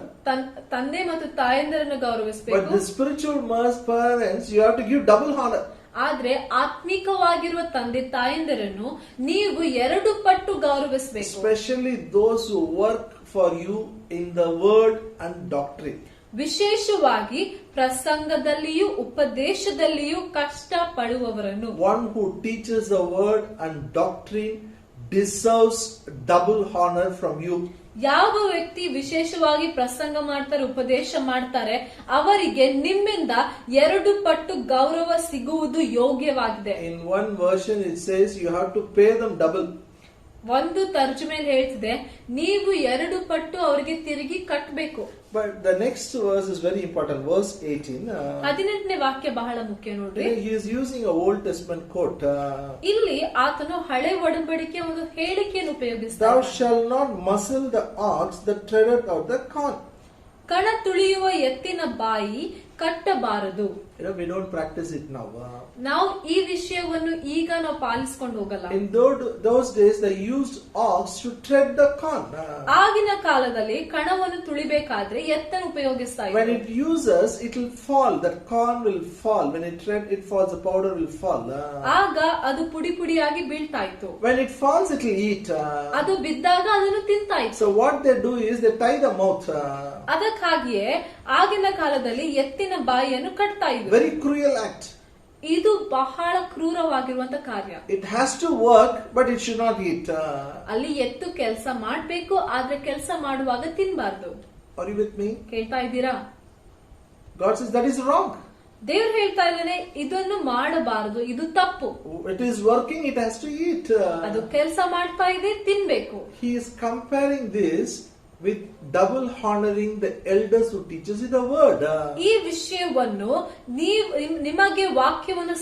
ತಂದೆ ಮತ್ತು ತಾಯಂದಿರನ್ನು ಗೌರವಿಸಬೇಕು. But the spiritual parents you have to give double honor. ಆದ್ರೆ ಆತ್ಮಿಕವಾಗಿರುವ ತಂದೆ ತಾಯಂದಿರನ್ನು ನೀವು 2 ಪಟ್ಟು ಗೌರವಿಸಬೇಕು. Especially those who work for you in the word and doctrine. ವಿಶೇಷವಾಗಿ ಪ್ರಸಂಗದಲ್ಲಿಯೂ ಉಪದೇಶದಲ್ಲಿಯೂ ಕಷ್ಟ ಪಡುವವರನ್ನು. One who teaches the word and doctrine deserves double honor from you. ಯಾವ ವ್ಯಕ್ತಿ ವಿಶೇಷವಾಗಿ ಪ್ರಸಂಗ ಮಾಡ್ತಾರೆ, ಉಪದೇಶ ಮಾಡ್ತಾರೆ, ಅವರಿಗೆ ನಿಮ್ಮಿಂದ 2 ಪಟ್ಟು ಗೌರವ ಸಿಗುವುದು ಯೋಗ್ಯವಾಗಿದೆ. In one version it says you have to pay them double. ಒಂದು ತರ್ಜುಮೆಯಲ್ಲಿ ಹೇಳ್ತಿದೆ, ನೀವು 2 ಪಟ್ಟು ಅವರಿಗೆ ತಿರುಗಿ ಕಟ್ಟಬೇಕು. But the next verse is very important, verse 18. 18ನೇ ವಾಕ್ಯ ಬಹಳ ಮುಖ್ಯ ನೋಡ್ರಿ. He is using a Old Testament quote. ಇಲ್ಲಿ ಆತನು ಹಳೆ ಒಡಂಬಡಿಕೆ ಒಂದು ಹೇಳಿಕೆಯನ್ನು ಉಪಯೋಗಿಸ್ತಾನೆ. Thou shalt not muzzle the ox that treadeth out the corn. ಕಣ ತುಳಿಯುವ ಎತ್ತಿನ ಬಾಯಿ ಕಟ್ಟಬಾರದು. We don't practice it now. ನಾವು ಈ ವಿಷಯವನ್ನು ಈಗ ನಾವು ಪಾಲಿಸಿಕೊಂಡು ಹೋಗಲ್ಲ. In those days they used ox to tread the corn. ಆಗಿನ ಕಾಲದಲ್ಲಿ ಕಣವನ್ನು ತುಳಿಬೇಕಾದ್ರೆ ಎತ್ತನ್ನು ಉಪಯೋಗಿಸ್ತಾ When ಇದ್ರು. it uses, it will fall. That corn will fall. When it tread, it falls. The powder will fall. ಆಗ ಅದು ಪುಡಿ ಪುಡಿಯಾಗಿ ಬೀಳ್ತಾ ಇತ್ತು. When it falls, it will eat. ಅದು ಬಿದ್ದಾಗ ಅದನ್ನು ತಿಂತಾ ಇತ್ತು. So what they do is they tie the mouth. ಅದಕ್ಕಾಗಿಯೇ ಆಗಿನ ಕಾಲದಲ್ಲಿ ಎತ್ತಿನ ಬಾಯಿಯನ್ನು ಕಟ್ತಾ ಇದ್ರು. Very cruel act. ಇದು ಬಹಳ ಕ್ರೂರವಾಗಿರುವಂತ ಕಾರ್ಯ. It has to work, but it should not eat. ಅಲ್ಲಿ ಎತ್ತು ಕೆಲಸ ಮಾಡ್ಬೇಕು, ಆದ್ರೆ ಕೆಲಸ ಮಾಡುವಾಗ ತಿನ್ಬಾರ್ದು. Are you with me? ಕೇಳ್ತಾ ಇದ್ದೀರಾ? God says that is wrong. ದೇವ್ರು ಹೇಳ್ತಾ ಇದ್ದಾನೆ, ಇದನ್ನು ಮಾಡಬಾರದು, ಇದು ತಪ್ಪು. It is working, it has to eat. ಅದು ಕೆಲಸ ಮಾಡ್ತಾ ಇದೆ, ತಿನ್ಬೇಕು. He is comparing this with double honoring the elders who teaches you the word. ಈ ವಿಷಯವನ್ನು ನಿಮಗೆ ವಾಕ್ಯವನ್ನು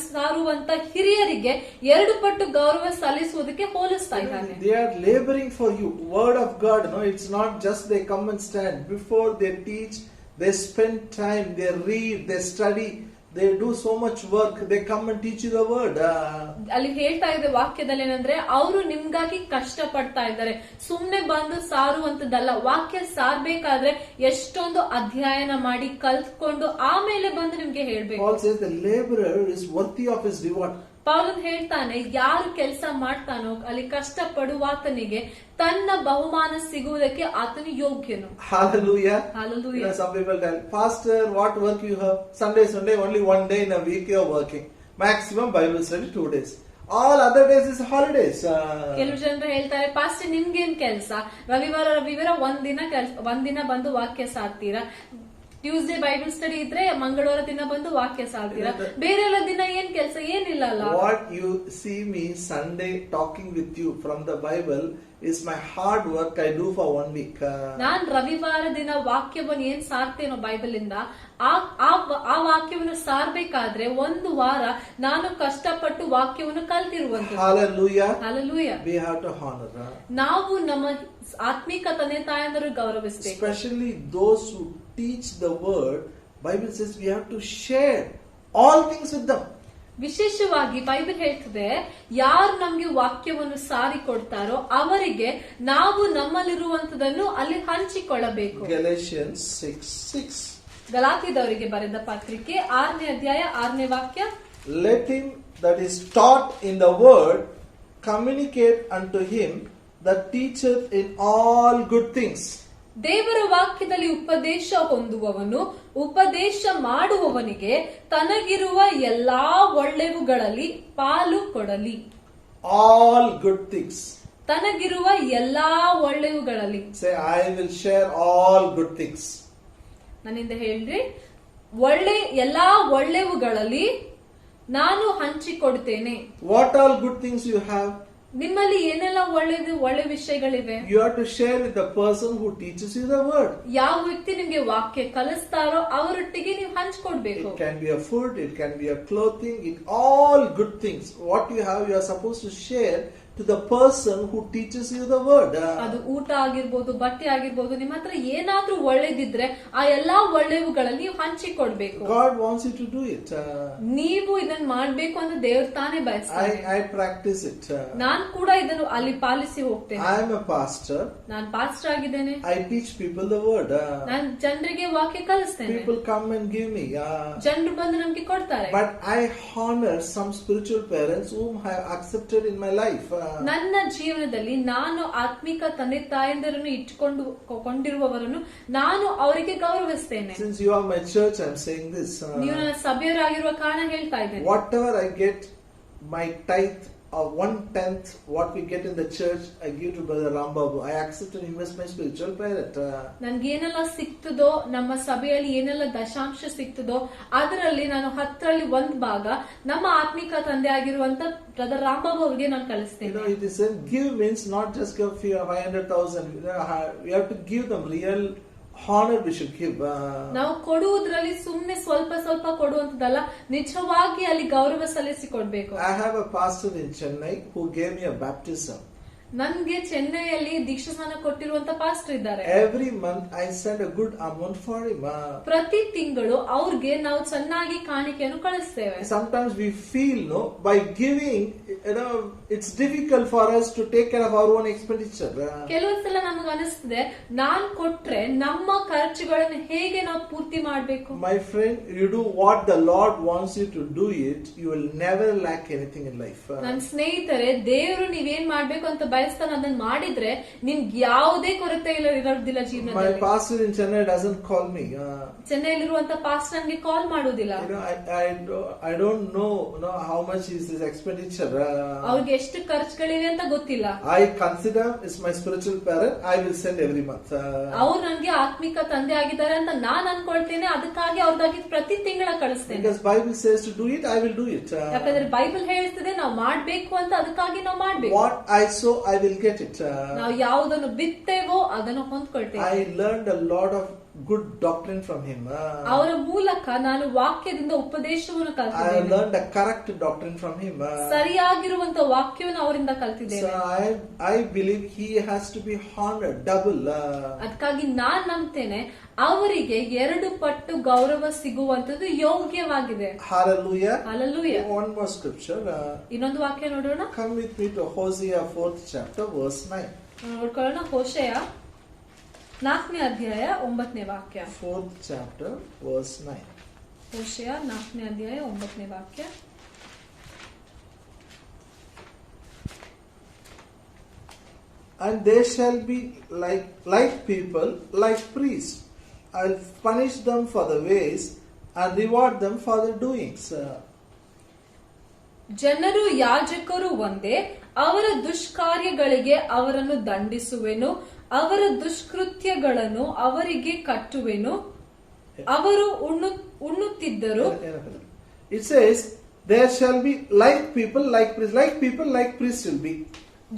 ಸಾರುವಂತ ಹಿರಿಯರಿಗೆ 2 ಪಟ್ಟು ಗೌರವ ಸಲ್ಲಿಸುವುದಕ್ಕೆ ಹೋಲಿಸ್ತಾ ಇದ್ದಾನೆ. They are laboring for you. Word of God, no, it's not just they come and stand. Before they teach, they spend time, they read, they study, they do so much work. They come and teach you the word. ಅಲ್ಲಿ ಹೇಳ್ತಾ ಇದೆ ವಾಕ್ಯದಲ್ಲಿ ಏನಂದ್ರೆ ಅವರು ನಿಮ್ಗಾಗಿ ಕಷ್ಟ ಪಡ್ತಾ ಇದ್ದಾರೆ, ಸುಮ್ನೆ ಬಂದು ಸಾರುವಂತದ್ದಲ್ಲ. ವಾಕ್ಯ ಸಾರ್ಬೇಕಾದ್ರೆ ಎಷ್ಟೊಂದು ಅಧ್ಯಯನ ಮಾಡಿ ಕಲ್ತ್ಕೊಂಡು ಆಮೇಲೆ ಬಂದು ನಿಮ್ಗೆ ಹೇಳ್ಬೇಕು. Paul says the laborer is worthy of his reward. ಪೌಲನ್ ಹೇಳ್ತಾನೆ, ಯಾರು ಕೆಲಸ ಮಾಡ್ತಾನೋ ಅಲ್ಲಿ ಕಷ್ಟ ಪಡುವಾತನಿಗೆ ತನ್ನ ಬಹುಮಾನ ಸಿಗುವುದಕ್ಕೆ ಆತನು ಯೋಗ್ಯನು. Hallelujah. Hallelujah. You know, some people tell, Pastor, what work you have? Sunday, only one day in a week you are working. Maximum Bible study 2 days. All other days is holidays. ಕೆಲವು ಜನರು ಹೇಳ್ತಾರೆ, pastor ನಿಮ್ಗೇನ್ ಕೆಲಸ, ರವಿವಾರ ಒಂದಿನ ಬಂದು ವಾಕ್ಯ ಸಾರ್ತೀರಾ, Tuesday Bible study ಇದ್ರೆ ಮಂಗಳವಾರ ದಿನ ಬಂದು ವಾಕ್ಯ ಸಾರ್ತೀರಾ, ಬೇರೆ ಎಲ್ಲ ದಿನ ಏನ್ ಕೆಲಸ, ಏನಿಲ್ಲ ಅಲ್ಲ. What you see me Sunday talking with you from the Bible is my hard work I do for 1 week. ನಾನ್ ರವಿವಾರ ದಿನ ವಾಕ್ಯವನ್ನು ಏನ್ ಸಾರ್ತೇನೋ ಬೈಬಲ್ ಇಂದ ಆ ವಾಕ್ಯವನ್ನು ಸಾರ್ಬೇಕಾದ್ರೆ 1 ವಾರ ನಾನು ಕಷ್ಟಪಟ್ಟು ವಾಕ್ಯವನ್ನು ಕಲ್ತಿರುವಂತ. Hallelujah. Hallelujah. We have to honor. ನಾವು ನಮ್ಮ ಆತ್ಮಿಕ ತಂದೆ ತಾಯಂದರು ಗೌರವಿಸಬೇಕು. Especially those who teach the word. Bible says we have to share all things with them. ವಿಶೇಷವಾಗಿ ಬೈಬಲ್ ಹೇಳ್ತದೆ, ಯಾರು ನಮ್ಗೆ ವಾಕ್ಯವನ್ನು ಸಾರಿ ಕೊಡ್ತಾರೋ ಅವರಿಗೆ ನಾವು ನಮ್ಮಲ್ಲಿರುವಂತದನ್ನು ಅಲ್ಲಿ ಹಂಚಿಕೊಳ್ಳಬೇಕು. Galatians 6:6. ಗಲಾತ್ಯದವರಿಗೆ ಬರೆದ ಪತ್ರಿಕೆ 6ನೇ ಅಧ್ಯಾಯ 6ನೇ ವಾಕ್ಯ. Let him that is taught in the word communicate unto him that teacheth in all good things. ದೇವರ ವಾಕ್ಯದಲ್ಲಿ ಉಪದೇಶ ಹೊಂದುವವನು ಉಪದೇಶ ಮಾಡುವವನಿಗೆ ತನಗಿರುವ ಎಲ್ಲಾ ಒಳ್ಳೆವುಗಳಲ್ಲಿ ಪಾಲು ಕೊಡಲಿ. All good things. ತನಗಿರುವ ಎಲ್ಲಾ ಒಳ್ಳೆವುಗಳಲ್ಲಿ. Say, I will share all good things. ನನ್ನಿಂದ ಹೇಳ್ರಿ, ಎಲ್ಲಾ ಒಳ್ಳೆವುಗಳಲ್ಲಿ ನಾನು ಹಂಚಿಕೊಡ್ತೇನೆ. What all good things you have? ನಿಮ್ಮಲ್ಲಿ ಏನೆಲ್ಲ ಒಳ್ಳೆ ವಿಷಯಗಳಿವೆ. You have to share with the person who teaches you the word. ಯಾವ ವ್ಯಕ್ತಿ ನಿಮ್ಗೆ ವಾಕ್ಯ ಕಲಿಸ್ತಾರೋ ಅವರೊಟ್ಟಿಗೆ ನೀವು ಹಂಚ್ಕೊಡ್ಬೇಕು. It can be a food, it can be a clothing, it all good things. What you have, you are supposed to share to the person who teaches you the word. ಅದು ಊಟ ಆಗಿರ್ಬೋದು, ಬಟ್ಟೆ ಆಗಿರ್ಬೋದು, ನಿಮ್ಮ ಹತ್ರ ಏನಾದ್ರೂ ಒಳ್ಳೇದಿದ್ರೆ ಆ ಎಲ್ಲಾ ಒಳ್ಳೆವುಗಳಲ್ಲಿ ನೀವು ಹಂಚಿಕೊಡ್ಬೇಕು. God wants you to do it. ನೀವು ಇದನ್ನ ಮಾಡ್ಬೇಕು ಅಂತ ದೇವ್ರು ತಾನೇ ಬಯಸ್ತಾನೆ. I practice it. ನಾನ್ ಕೂಡ ಇದನ್ನು ಅಲ್ಲಿ ಪಾಲಿಸಿ ಹೋಗ್ತೇನೆ. I am a pastor. Non pastor ಆಗಿದ್ದೇನೆ. I teach people the word. ನಾನ್ ಜನರಿಗೆ ವಾಕ್ಯ ಕಲಿಸ್ತೇನೆ. People come and give me. ಜನರು ಬಂದು ನಮ್ಗೆ ಕೊಡ್ತಾರೆ. But I honor some spiritual parents whom I have accepted in my life. ನನ್ನ ಜೀವನದಲ್ಲಿ ನಾನು ಆತ್ಮಿಕ ತಂದೆ ತಾಯಂದಿರನ್ನು ಕೊಂಡಿರುವವರನ್ನು ನಾನು ಅವರಿಗೆ ಗೌರವಿಸ್ತೇನೆ. Since you are my church, I am saying this. ನೀವು ನನ್ನ ಸಭೆಯವರಾಗಿರುವ ಕಾರಣ ಹೇಳ್ತಾ ಇದ್ದೇನೆ. Whatever I get, my tithe or 1/10 what we get in the church, I give to Brother Rambabu. I accept and invest my spiritual parent. ನನ್ಗೆ ಏನೆಲ್ಲ ಸಿಕ್ತದೋ, ನಮ್ಮ ಸಭೆಯಲ್ಲಿ ಏನೆಲ್ಲ ದಶಾಂಶ ಸಿಕ್ತದೋ ಅದರಲ್ಲಿ ನಾನು 10ರಲ್ಲಿ 1 ಭಾಗ ನಮ್ಮ ಆತ್ಮಿಕ ತಂದೆ ಆಗಿರುವಂತ ಬ್ರದರ್ ರಾಂಬಾಬು ಅವರಿಗೆ ನಾನು ಕಳಿಸ್ತೇನೆ. It is give means not just give 500,000. We have to give them real honor. We should give. ನಾವು ಕೊಡುವುದರಲ್ಲಿ ಸುಮ್ನೆ ಸ್ವಲ್ಪ ಕೊಡುವಂತದಲ್ಲ, ನಿಜವಾಗಿ ಅಲ್ಲಿ ಗೌರವ ಸಲ್ಲಿಸಿ ಕೊಡ್ಬೇಕು. I have a pastor in Chennai who gave me a baptism. ನನ್ಗೆ ಚೆನ್ನೈಯಲ್ಲಿ ದೀಕ್ಷಾಸ್ನಾನ ಕೊಟ್ಟಿರುವಂತ ಪಾಸ್ಟರ್ ಇದ್ದಾರೆ. Every month I send a good amount for him. ಪ್ರತಿ ತಿಂಗಳು ಅವ್ರಿಗೆ ನಾವು ಚೆನ್ನಾಗಿ ಕಾಣಿಕೆಯನ್ನು ಕಳಿಸ್ತೇವೆ. Sometimes we feel by giving, it's difficult for us to take care of our own expenditure. ಕೆಲವೊಂದ್ಸಲ ನಮಗೆ ಅನಿಸ್ತದೆ, ನಾನ್ ಕೊಟ್ರೆ ನಮ್ಮ ಖರ್ಚುಗಳನ್ನು ಹೇಗೆ ನಾವು ಪೂರ್ತಿ ಮಾಡಬೇಕು. My friend, you do what the Lord wants you to do it, you will never lack anything in life. ನನ್ನ ಸ್ನೇಹಿತರೆ, ದೇವರು ನೀವೇನ್ ಮಾಡ್ಬೇಕು ಅಂತ ಬಯಸ್ತಾನ ಅದನ್ನ ಮಾಡಿದ್ರೆ ನಿಮ್ಗೆ ಯಾವುದೇ ಕೊರತೆ ಇರೋದಿಲ್ಲ ಜೀವನದಲ್ಲಿ. My pastor in Chennai doesn't call me. ಚೆನ್ನೈಲಿರುವಂತ ಪಾಸ್ಟರ್ ನನಗೆ ಕಾಲ್ ಮಾಡುವುದಿಲ್ಲ. I don't know how much is this expenditure. ಅವ್ರಿಗೆ ಎಷ್ಟು ಖರ್ಚುಗಳಿವೆ ಅಂತ ಗೊತ್ತಿಲ್ಲ. I consider is my spiritual parent. I will send every month. ಅವ್ರು ನನಗೆ ಆತ್ಮಿಕ ತಂದೆ ಆಗಿದ್ದಾರೆ ಅಂತ ನಾನ್ ಅನ್ಕೊಳ್ತೇನೆ. ಅದಕ್ಕಾಗಿ ಅವ್ರಿಗಾಗಿ ಪ್ರತಿ ತಿಂಗಳ ಕಳಿಸ್ತೇನೆ. Because Bible says to do it, I will do it. ಯಾಕಂದ್ರೆ ಬೈಬಲ್ ಹೇಳ್ತದೆ ನಾವು ಮಾಡ್ಬೇಕು ಅಂತ, ಅದಕ್ಕಾಗಿ ನಾವು ಮಾಡ್ಬೇಕು. What I sow, I will get it. ನಾವು ಯಾವುದನ್ನು ಬಿತ್ತೇವೋ ಅದನ್ನು ಹೊಂದ್ಕೊಳ್ತೇವೆ. I learned a lot of good doctrine from him. ಅವರ ಮೂಲಕ ನಾನು ವಾಕ್ಯದಿಂದ ಉಪದೇಶವನ್ನು I have ಕಲಿತಿದ್ದೇನೆ. learned a correct doctrine from him. ಸರಿಯಾಗಿರುವಂತ ವಾಕ್ಯವನ್ನು ಅವರಿಂದ ಕಲಿತಿದ್ದೇನೆ. So I believe he has to be honored double. ಅದಕ್ಕಾಗಿ ನಾನ್ ನಂಬ್ತೇನೆ ಅವರಿಗೆ 2 ಪಟ್ಟು ಗೌರವ ಸಿಗುವಂತದ್ದು ಯೋಗ್ಯವಾಗಿದೆ. Hallelujah. Hallelujah. One more scripture. ಇನ್ನೊಂದು ವಾಕ್ಯ ನೋಡೋಣ. Come with me to Hosea 4th chapter verse 9. ನೋಡ್ಕೊಳ್ಳೋಣ. ಹೋಶೇಯ 4ನೇ ಅಧ್ಯಾಯ 9ನೇ ವಾಕ್ಯ. 4th chapter verse 9. ಹೋಶೇಯ 4ನೇ ಅಧ್ಯಾಯ 9ನೇ ವಾಕ್ಯ. And they shall be like people, like priests. I'll punish them for the ways and reward them for their doings. ಜನರು ಯಾಜಕರು ಒಂದೇ, ಅವರ ದುಷ್ಕಾರ್ಯಗಳಿಗೆ ಅವರನ್ನು ದಂಡಿಸುವೆನು, ಅವರ ದುಷ್ಕೃತ್ಯಗಳನ್ನು ಅವರಿಗೆ ಕಟ್ಟುವೆನು, ಅವರು ಉಣ್ಣುತ್ತಿದ್ದರು. It says, there shall be like people, like priests. Like people, like priests will be.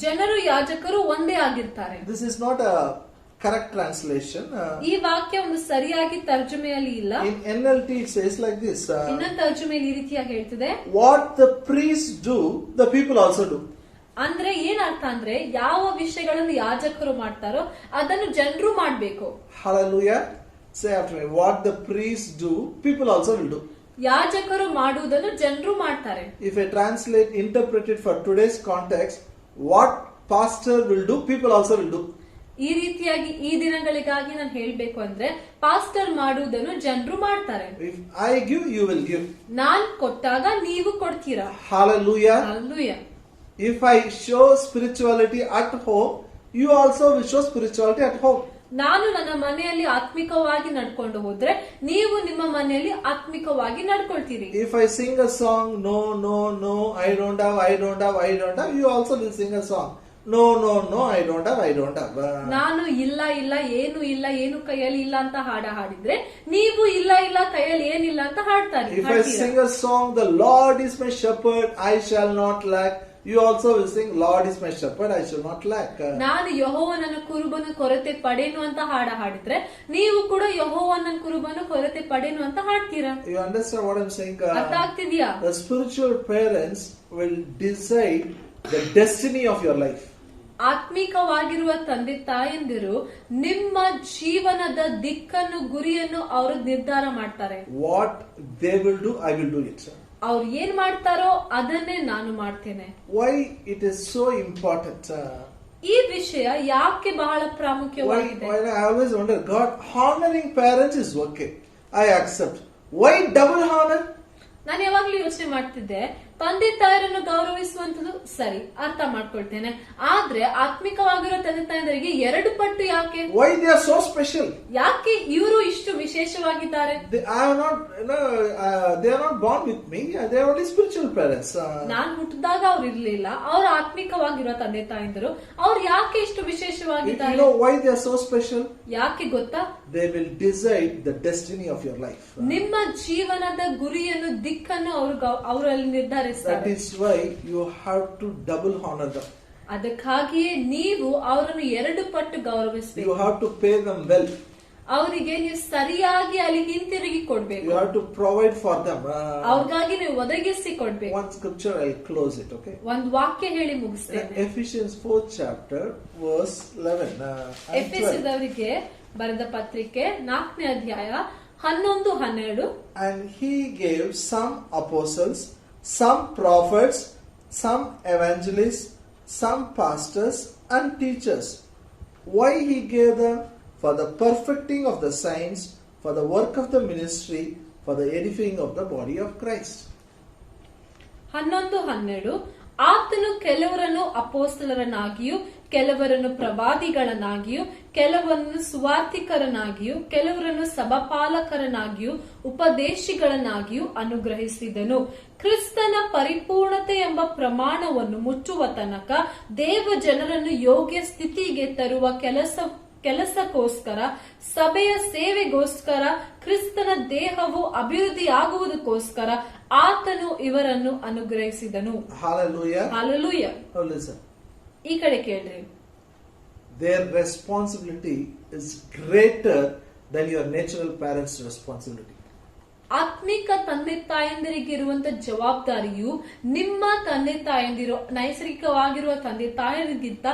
ಜನರು ಯಾಜಕರು ಒಂದೇ ಆಗಿರ್ತಾರೆ. This is not a correct translation. ಈ ವಾಕ್ಯ ಒಂದು ಸರಿಯಾಗಿ ತರ್ಜುಮೆಯಲ್ಲಿ ಇಲ್ಲ. In NLT it says like this. ಇನ್ನೊಂದು ತರ್ಜುಮೆಯಲ್ಲಿ ಈ ರೀತಿಯಾಗಿ ಹೇಳ್ತಿದೆ, What the priests do, the people also do. ಅಂದ್ರೆ ಏನರ್ಥ ಅಂದ್ರೆ ಯಾವ ವಿಷಯಗಳನ್ನು ಯಾಜಕರು ಮಾಡ್ತಾರೋ ಅದನ್ನು ಜನರು ಮಾಡ್ಬೇಕು. Hallelujah. Say after me. What the priests do, people also will do. ಯಾಜಕರು ಮಾಡುವುದನ್ನು ಜನರು ಮಾಡ್ತಾರೆ. If I interpret it for today's context, what pastor will do, people also will do. ಈ ರೀತಿಯಾಗಿ ಈ ದಿನಗಳಿಗಾಗಿ ನಾನು ಹೇಳ್ಬೇಕು ಅಂದ್ರೆ ಪಾಸ್ಟರ್ ಮಾಡುವುದನ್ನು ಜನರು ಮಾಡ್ತಾರೆ. If I give, you will give. ನಾನ್ ಕೊಟ್ಟಾಗ ನೀವು ಕೊಡ್ತೀರಾ. Hallelujah. Hallelujah. If I show spirituality at home, you also will show spirituality at home. ನಾನು ನನ್ನ ಮನೆಯಲ್ಲಿ ಆತ್ಮಿಕವಾಗಿ ನಡ್ಕೊಂಡು ಹೋದ್ರೆ ನೀವು ನಿಮ್ಮ ಮನೆಯಲ್ಲಿ ಆತ್ಮಿಕವಾಗಿ ನಡ್ಕೊಳ್ತೀರಿ. If I sing a song, no, no, no, I don't have, I don't have, I don't have, you also will sing a song. No, no, no, I don't have, I don't have. ನಾನು ಇಲ್ಲ ಇಲ್ಲ ಏನು ಕೈಯಲ್ಲಿ ಇಲ್ಲ ಅಂತ ಹಾಡಿದ್ರೆ ನೀವು ಇಲ್ಲ ಇಲ್ಲ ಕೈಯಲ್ಲಿ ಏನಿಲ್ಲ ಅಂತ ಹಾಡ್ತಾರೆ. If I sing a song, the Lord is my shepherd, I shall not lack. You also will sing, Lord is my shepherd, I shall not lack. ನಾನು ಯೆಹೋವನ ಕುರುಬನು ಕೊರತೆ ಪಡೆನು ಅಂತ ಹಾಡಿದ್ರೆ ನೀವು ಕೂಡ ಯೆಹೋವನ ಕುರುಬನು ಕೊರತೆ ಪಡೆನು ಅಂತ ಹಾಡ್ತೀರಾ. You understand what I'm saying? ಅರ್ಥ ಆಗ್ತಿದ್ಯಾ? The spiritual parents will decide the destiny of your life. ಆತ್ಮಿಕವಾಗಿರುವ ತಂದೆ ತಾಯಂದಿರು ನಿಮ್ಮ ಜೀವನದ ದಿಕ್ಕನ್ನು ಗುರಿಯನ್ನು ಅವರು ನಿರ್ಧಾರ ಮಾಡ್ತಾರೆ. What they will do, I will do it. ಅವ್ರು ಏನ್ ಮಾಡ್ತಾರೋ ಅದನ್ನೇ ನಾನು ಮಾಡ್ತೇನೆ. Why it is so important? ಈ ವಿಷಯ ಯಾಕೆ ಬಹಳ ಪ್ರಾಮುಖ್ಯವಾಗಿದೆ? Why I always wonder, God honoring parents is okay, I accept. Why double honor? ನಾನು ಯಾವಾಗ್ಲೂ ಯೋಚನೆ ಮಾಡ್ತಿದ್ದೆ, ತಂದೆ ತಾಯರನ್ನು ಗೌರವಿಸುವಂತದ್ದು ಸರಿ, ಅರ್ಥ ಮಾಡ್ಕೊಳ್ತೇನೆ. ಆದ್ರೆ ಆತ್ಮಿಕವಾಗಿರೋ ತಂದೆ ತಾಯಂದರಿಗೆ 2 ಪಟ್ಟು ಯಾಕೆ? Why they are so special? ಯಾಕೆ ಇವರು ಇಷ್ಟು ವಿಶೇಷವಾಗಿದ್ದಾರೆ? They are not born with me. They are only spiritual parents. ನಾನ್ ಹುಟ್ಟಿದಾಗ ಅವ್ರು ಇರ್ಲಿಲ್ಲ, ಅವ್ರು ಆತ್ಮಿಕವಾಗಿರೋ ತಂದೆ ತಾಯಂದಿರು. ಅವ್ರು ಯಾಕೆ ಇಷ್ಟು ವಿಶೇಷವಾಗಿದ್ದಾರೆ? You know why they are so special? ಯಾಕೆ ಗೊತ್ತಾ? They will decide the destiny of your life. ನಿಮ್ಮ ಜೀವನದ ಗುರಿಯನ್ನು ದಿಕ್ಕನ್ನು ಅವರಲ್ಲಿ ನಿರ್ಧಾರ. That is why you have to double honor them. ಅದಕ್ಕಾಗಿಯೇ ನೀವು ಅವರನ್ನು 2 ಪಟ್ಟು ಗೌರವಿಸಬೇಕು. You have to pay them well. ಅವರಿಗೆ ನೀವು ಸರಿಯಾಗಿ ಅಲ್ಲಿ ಹಿಂತಿರುಗಿ ಕೊಡ್ಬೇಕು. You have to provide for them. ಅವ್ರಿಗಾಗಿ ನೀವು ಒದಗಿಸಿ ಕೊಡ್ಬೇಕು. One scripture, I'll close it, okay? ಒಂದು ವಾಕ್ಯ ಹೇಳಿ ಮುಗಿಸ್ತೇನೆ. Ephesians 4th chapter verse 11. ಎಫೆಸದವರಿಗೆ ಬರೆದ ಪತ್ರಿಕೆ 4ನೇ ಅಧ್ಯಾಯ 11-12. And he gave some apostles, some prophets, some evangelists, some pastors and teachers. Why he gave them? For the perfecting of the saints, for the work of the ministry, for the edifying of the body of Christ. 11-12. ಆತನು ಕೆಲವರನ್ನು ಅಪೊಸ್ತಲರನ್ನಾಗಿಯೂ, ಕೆಲವರನ್ನು ಪ್ರವಾದಿಗಳನ್ನಾಗಿಯೂ, ಕೆಲವರನ್ನು ಸುವಾರ್ತಿಕರನ್ನಾಗಿಯೂ, ಕೆಲವರನ್ನು ಸಭಾಪಾಲಕರನ್ನಾಗಿಯೂ, ಉಪದೇಶಿಗಳನ್ನಾಗಿಯೂ ಅನುಗ್ರಹಿಸಿದನು. ಕ್ರಿಸ್ತನ ಪರಿಪೂರ್ಣತೆ ಎಂಬ ಪ್ರಮಾಣವನ್ನು ಮುಟ್ಟುವ ತನಕ ದೇವ ಜನರನ್ನು ಯೋಗ್ಯ ಸ್ಥಿತಿಗೆ ತರುವ ಕೆಲಸಕ್ಕೋಸ್ಕರ, ಸಭೆಯ ಸೇವೆಗೋಸ್ಕರ, ಕ್ರಿಸ್ತನ ದೇಹವು ಅಭಿವೃದ್ಧಿಯಾಗುವುದಕ್ಕೋಸ್ಕರ ಆತನು ಇವರನ್ನು ಅನುಗ್ರಹಿಸಿದನು. Hallelujah. Hallelujah. Now listen. ಈ ಕಡೆ ಕೇಳ್ರಿ. Their responsibility is greater than your natural parents' responsibility. ಆತ್ಮಿಕ ತಂದೆ ತಾಯಂದಿರಿಗೆ ಇರುವಂತ ಜವಾಬ್ದಾರಿಯು ನಿಮ್ಮ ತಂದೆ ತಾಯಂದಿರು ನೈಸರ್ಗಿಕವಾಗಿರುವ ತಂದೆ ತಾಯಂದಿರಿಗಿಂತ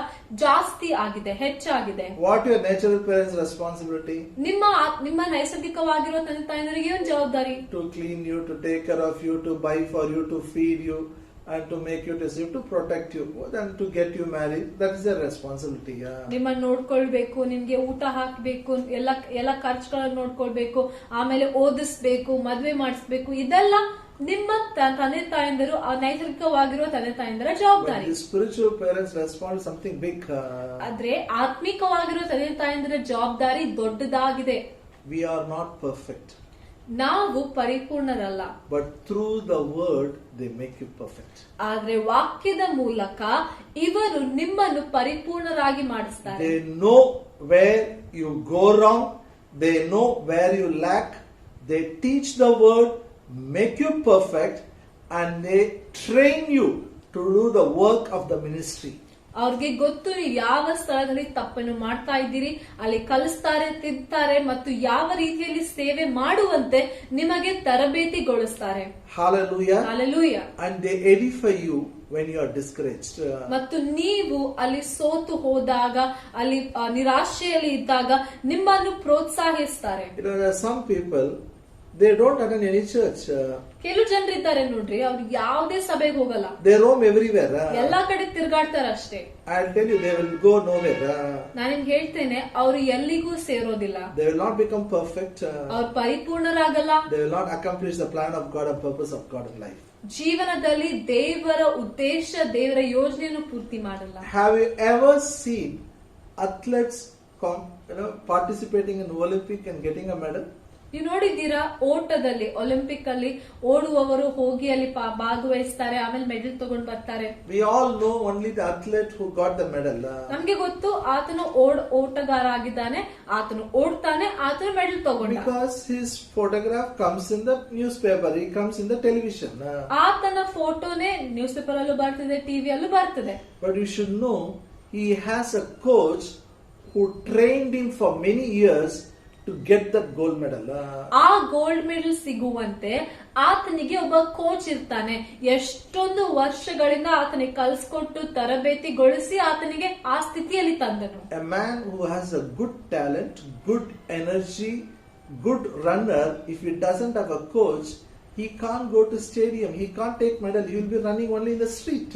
ಜಾಸ್ತಿ ಆಗಿದೆ, ಹೆಚ್ಚಾಗಿದೆ. What your natural parents' responsibility? ನಿಮ್ಮ ನೈಸರ್ಗಿಕವಾಗಿರುವ ತಂದೆ ತಾಯಂದಿರಿಗೆ ಏನು ಜವಾಬ್ದಾರಿ? To clean you, to take care of you, to buy for you, to feed you, and to make you to see, to protect you, and to get you married. That is their responsibility. ನಿಮ್ಮನ್ನ ನೋಡ್ಕೊಳ್ಬೇಕು, ನಿಮ್ಗೆ ಊಟ ಹಾಕ್ಬೇಕು, ಎಲ್ಲ ಖರ್ಚುಗಳನ್ನ ನೋಡ್ಕೊಳ್ಬೇಕು, ಆಮೇಲೆ ಓದಿಸ್ಬೇಕು, ಮದ್ವೆ ಮಾಡಿಸ್ಬೇಕು, ಇದೆಲ್ಲ ನಿಮ್ಮ ತಂದೆ ತಾಯಂದಿರು ನೈಸರ್ಗಿಕವಾಗಿರುವ ತಂದೆ ತಾಯಂದಿರ ಜವಾಬ್ದಾರಿ. Spiritual parents respond to something big. ಆದ್ರೆ ಆತ್ಮಿಕವಾಗಿರುವ ತಂದೆ ತಾಯಂದಿರ ಜವಾಬ್ದಾರಿ ದೊಡ್ಡದಾಗಿದೆ. We are not perfect. ನಾವು ಪರಿಪೂರ್ಣರಲ್ಲ. But through the word they make you perfect. ಆದ್ರೆ ವಾಕ್ಯದ ಮೂಲಕ ಇವರು ನಿಮ್ಮನ್ನು ಪರಿಪೂರ್ಣರಾಗಿ ಮಾಡಿಸ್ತಾರೆ. They know where you go wrong, they know where you lack, they teach the word, make you perfect, and they train you to do the work of the ministry. ಅವ್ರಿಗೆ ಗೊತ್ತು ನೀವು ಯಾವ ಸ್ಥಳದಲ್ಲಿ ತಪ್ಪನ್ನು ಮಾಡ್ತಾ ಇದ್ದೀರಿ, ಅಲ್ಲಿ ಕಲಿಸ್ತಾರೆ, ತಿದ್ತಾರೆ ಮತ್ತು ಯಾವ ರೀತಿಯಲ್ಲಿ ಸೇವೆ ಮಾಡುವಂತೆ ನಿಮಗೆ ತರಬೇತಿಗೊಳಿಸ್ತಾರೆ. Hallelujah. Hallelujah. And they edify you when you are discouraged. ಮತ್ತು ನೀವು ಅಲ್ಲಿ ಸೋತು ಹೋದಾಗ, ಅಲ್ಲಿ ನಿರಾಶೆಯಲ್ಲಿ ಇದ್ದಾಗ ನಿಮ್ಮನ್ನು ಪ್ರೋತ್ಸಾಹಿಸ್ತಾರೆ. There are some people, they don't attend any church. ಕೆಲವು ಜನರಿದ್ದಾರೆ ನೋಡ್ರಿ, ಅವ್ರು ಯಾವುದೇ ಸಭೆಗೆ ಹೋಗಲ್ಲ. They roam everywhere. ಎಲ್ಲಾ ಕಡೆ ತಿರ್ಗಾಡ್ತಾರ ಅಷ್ಟೇ. I'll tell you, they will go nowhere. ನಾನು ನಿಮ್ಗೆ ಹೇಳ್ತೇನೆ, ಅವರು ಎಲ್ಲಿಗೂ ಸೇರೋದಿಲ್ಲ. They will not become perfect. ಅವ್ರು ಪರಿಪೂರ್ಣರಾಗಲ್ಲ. They will not accomplish the plan of God and purpose of God in life. ಜೀವನದಲ್ಲಿ ದೇವರ ಉದ್ದೇಶ, ದೇವರ ಯೋಜನೆಯನ್ನು ಪೂರ್ತಿ ಮಾಡಲ್ಲ. Have you ever seen athletes participating in Olympic and getting a medal? ನೀವು ನೋಡಿದ್ದೀರಾ, ಓಟದಲ್ಲಿ ಒಲಿಂಪಿಕ್ ಅಲ್ಲಿ ಓಡುವವರು ಹೋಗಿ ಅಲ್ಲಿ ಭಾಗವಹಿಸ್ತಾರೆ, ಆಮೇಲೆ ಮೆಡಲ್ ತಗೊಂಡ್ ಬರ್ತಾರೆ. We all know only the athlete who got the medal. ನಮ್ಗೆ ಗೊತ್ತು ಆತನು ಓಟಗಾರ ಆಗಿದ್ದಾನೆ, ಆತನು ಓಡ್ತಾನೆ, ಆತನು ಮೆಡಲ್ ತಗೊಂಡ. Because his photograph comes in the newspaper, he comes in the television. ಆತನ ಫೋಟೋನೇ ನ್ಯೂಸ್ ಪೇಪರ್ ಅಲ್ಲೂ ಬರ್ತದೆ, ಟಿವಿಯಲ್ಲೂ ಬರ್ತದೆ. But you should know, he has a coach who trained him for many years to get that gold medal. ಆ gold medal ಸಿಗುವಂತೆ ಆತನಿಗೆ ಒಬ್ಬ coach ಇರ್ತಾನೆ. ಎಷ್ಟೊಂದು ವರ್ಷಗಳಿಂದ ಆತನಿಗೆ ಕಲಿಸ್ಕೊಟ್ಟು ತರಬೇತಿಗೊಳಿಸಿ ಆತನಿಗೆ ಆ ಸ್ಥಿತಿಯಲ್ಲಿ ತಂದನು. A man who has a good talent, good energy, good runner, if he doesn't have a coach, he can't go to stadium, he can't take medal, he will be running only in the street.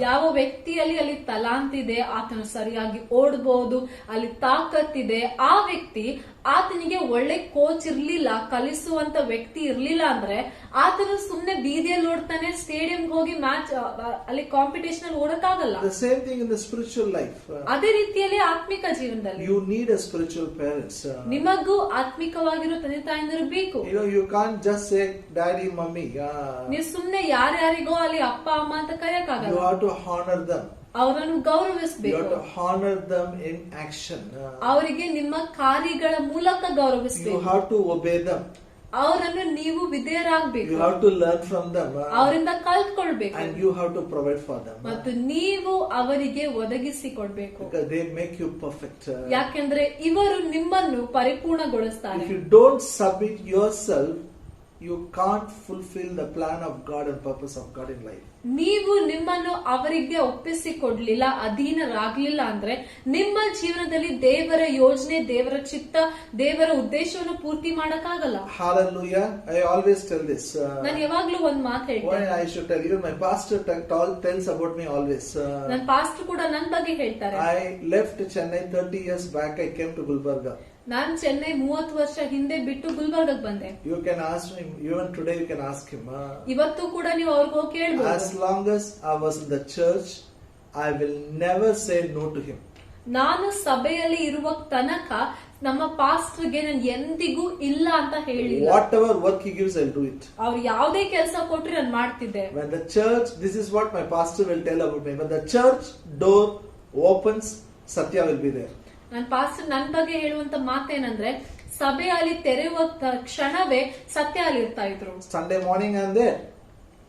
ಯಾವ ವ್ಯಕ್ತಿಯಲ್ಲಿ ಅಲ್ಲಿ ತಲಾಂತಿದೆ, ಆತನು ಸರಿಯಾಗಿ ಓಡಬಹುದು, ಅಲ್ಲಿ ತಾಕತ್ತಿದೆ, ಆ ವ್ಯಕ್ತಿ ಆತನಿಗೆ ಒಳ್ಳೆ ಕೋಚ್ ಇರ್ಲಿಲ್ಲ, ಕಲಿಸುವಂತ ವ್ಯಕ್ತಿ ಇರ್ಲಿಲ್ಲ ಅಂದ್ರೆ ಆತನು ಸುಮ್ನೆ ಬೀದಿಯಲ್ಲಿ ಓಡ್ತಾನೆ, ಸ್ಟೇಡಿಯಂ ಹೋಗಿ ಮ್ಯಾಚ್ ಅಲ್ಲಿ ಕಾಂಪಿಟೇಷನ್ ಅಲ್ಲಿ ಓಡಕ್ಕಾಗಲ್ಲ. The same thing in the spiritual life. ಅದೇ ರೀತಿಯಲ್ಲಿ ಆತ್ಮಿಕ ಜೀವನದಲ್ಲಿ You need a spiritual parents. ನಿಮಗೂ ಆತ್ಮಿಕವಾಗಿರೋ ತಂದೆ ತಾಯಂದಿರು ಬೇಕು. You can't just say daddy, mummy. ನೀವು ಸುಮ್ನೆ ಯಾರ್ಯಾರಿಗೋ ಅಲ್ಲಿ ಅಪ್ಪ ಅಮ್ಮ ಅಂತ ಕರೆಯಕ್ಕಾಗಲ್ಲ. You have to honor them. ಅವರನ್ನು ಗೌರವಿಸಬೇಕು. You have to honor them in action. ಅವರಿಗೆ ನಿಮ್ಮ ಕಾರ್ಯಗಳ ಮೂಲಕ ಗೌರವಿಸಬೇಕು. You have to obey them. ಅವರನ್ನು ನೀವು ವಿಧೇಯರಾಗಬೇಕು. You have to learn from them. ಅವರಿಂದ ಕಲ್ತ್ಕೊಳ್ಬೇಕು. And you have to provide for them. ಮತ್ತು ನೀವು ಅವರಿಗೆ ಒದಗಿಸಿಕೊಡ್ಬೇಕು. Because they make you perfect. ಯಾಕೆಂದ್ರೆ ಇವರು ನಿಮ್ಮನ್ನು ಪರಿಪೂರ್ಣಗೊಳಿಸ್ತಾರೆ. If you don't submit yourself, you can't fulfill the plan of God and purpose of God in life. ನೀವು ನಿಮ್ಮನ್ನು ಅವರಿಗೆ ಒಪ್ಪಿಸಿಕೊಡ್ಲಿಲ್ಲ, ಅಧೀನರಾಗ್ಲಿಲ್ಲ ಅಂದ್ರೆ ನಿಮ್ಮ ಜೀವನದಲ್ಲಿ ದೇವರ ಯೋಜನೆ, ದೇವರ ಚಿತ್ತ, ದೇವರ ಉದ್ದೇಶವನ್ನು ಪೂರ್ತಿ ಮಾಡಕ್ಕಾಗಲ್ಲ. Hallelujah. I always tell this. ನಾನು ಯಾವಾಗ್ಲೂ ಒಂದ್ ಮಾತು ಹೇಳ್ತೇನೆ. Why I should tell you, my pastor tells about me always. ನನ್ನ ಪಾಸ್ಟರ್ ಕೂಡ ನನ್ನ ಬಗ್ಗೆ ಹೇಳ್ತಾರೆ. I left Chennai 30 years back. I came to Gulbarga. ನಾನು ಚೆನ್ನೈ 30 ವರ್ಷ ಹಿಂದೆ ಬಿಟ್ಟು ಗುಲ್ಬರ್ಗಕ್ಕೆ ಬಂದೆ. You can ask him, even today you can ask him. ಇವತ್ತು ಕೂಡ ನೀವು ಅವ್ರಿಗೆ ಹೋಗಿ ಕೇಳಬಹುದು. As long as I was in the church, I will never say no to him. ನಾನು ಸಭೆಯಲ್ಲಿ ಇರುವ ತನಕ ನಮ್ಮ ಪಾಸ್ಟರ್ಗೆ ನಾನು ಎಂದಿಗೂ ಇಲ್ಲ ಅಂತ ಹೇಳಿಲ್ಲ. Whatever work he gives, I'll do it. ಅವ್ರು ಯಾವುದೇ ಕೆಲಸ ಕೊಟ್ರೆ ನಾನು ಮಾಡ್ತಿದ್ದೆ. When the church, this is what my pastor will tell about me. When the church door opens, Satya will be there. ನನ್ನ ಪಾಸ್ಟರ್ ನನ್ನ ಬಗ್ಗೆ ಹೇಳುವಂತ ಮಾತೇನಂದ್ರೆ, ಸಭೆ ಅಲ್ಲಿ ತೆರೆಯುವ ಕ್ಷಣವೇ ಸತ್ಯ ಅಲ್ಲಿ ಇರ್ತಾ ಇದ್ರು. Sunday morning I'm there.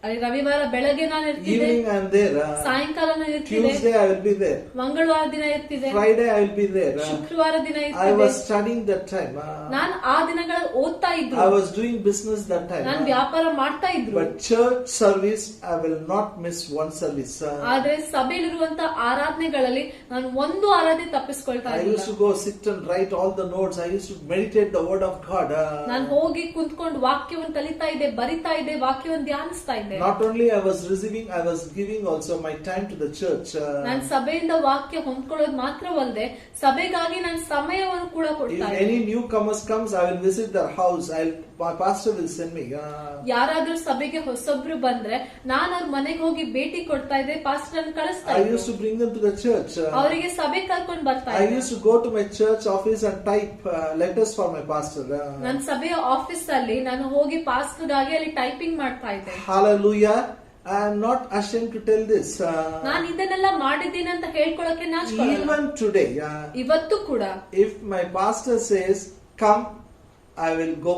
ಅಲ್ಲಿ ರವಿವಾರ ಬೆಳಗ್ಗೆ ನಾನು ಇರ್ತಿದ್ದೆ, evening I am there, ಸಾಯಂಕಾಲ ನಾನು ಇರ್ತಿದ್ದೆ, Tuesday I will be there, ಮಂಗಳವಾರ ದಿನ ಇರ್ತಿದ್ದೆ, Friday I will be there, ಶುಕ್ರವಾರ ದಿನ I ಇರ್ತಿದ್ದೆ. was studying that time, ನಾನು ಆ ದಿನಗಳಲ್ಲಿ ಓದ್ತಾ ಇದ್ರು, I was doing business that time, ನಾನು ವ್ಯಾಪಾರ ಮಾಡ್ತಾ ಇದ್ರು. but church service I will not miss one service. ಆದ್ರೆ ಸಭೆಯಲ್ಲಿರುವಂತ ಆರಾಧನೆಗಳಲ್ಲಿ ನಾನು ಒಂದು ಆರಾಧನೆ ತಪ್ಪಿಸ್ಕೊಳ್ತಾ I used to ಇದ್ದಿಲ್ಲ. go sit and write all the notes. I used to meditate the word of God. ನಾನು ಹೋಗಿ ಕುಂತ್ಕೊಂಡು ವಾಕ್ಯವನ್ನು ಕಲಿತಾ ಇದ್ದೆ, ಬರಿತಾ ಇದ್ದೆ, ವಾಕ್ಯವನ್ನು ಧ್ಯಾನಿಸ್ತಾ ಇದ್ದೆ. Not only I was receiving, I was giving also my time to the church. ನಾನು ಸಭೆಯಿಂದ ವಾಕ್ಯ ಹೊಂದ್ಕೊಳ್ಳೋದು ಮಾತ್ರವಲ್ಲದೆ ಸಭೆಗಾಗಿ ನಾನು ಸಮಯವನ್ನು ಕೂಡ If ಕೊಡ್ತಾ ಇದ್ದೆ. any newcomers comes, I will visit their house. My pastor will send me. ಯಾರಾದ್ರೂ ಸಭೆಗೆ ಹೊಸಬ್ರು ಬಂದ್ರೆ ನಾನು ಅವ್ರ ಮನೆಗೆ ಹೋಗಿ ಭೇಟಿ ಕೊಡ್ತಾ ಇದ್ದೆ, ಪಾಸ್ಟರ್ ಅನ್ನು ಕಳಿಸ್ತಾ I ಇದ್ದೆ. used to bring them to the church. ಅವರಿಗೆ ಸಭೆ ಕರ್ಕೊಂಡು ಬರ್ತಾ I ಇದ್ದೆ. used to go to my church office and type letters for my pastor. ನನ್ನ ಸಭೆಯ ಆಫೀಸ್ ಅಲ್ಲಿ ನಾನು ಹೋಗಿ ಪಾಸ್ಟರ್ ಗಾಗಿ ಅಲ್ಲಿ ಟೈಪಿಂಗ್ ಮಾಡ್ತಾ ಇದ್ದೆ. Hallelujah. I am not ashamed to tell this. ನಾನು ಇದನ್ನೆಲ್ಲ ಮಾಡಿದ್ದೀನಿ ಅಂತ ಹೇಳ್ಕೊಳಕ್ಕೆ ನಾಚಿಕೊಳ್ಳಲ್ಲ. Even today, ಇವತ್ತು ಕೂಡ if my pastor says, come, I will go.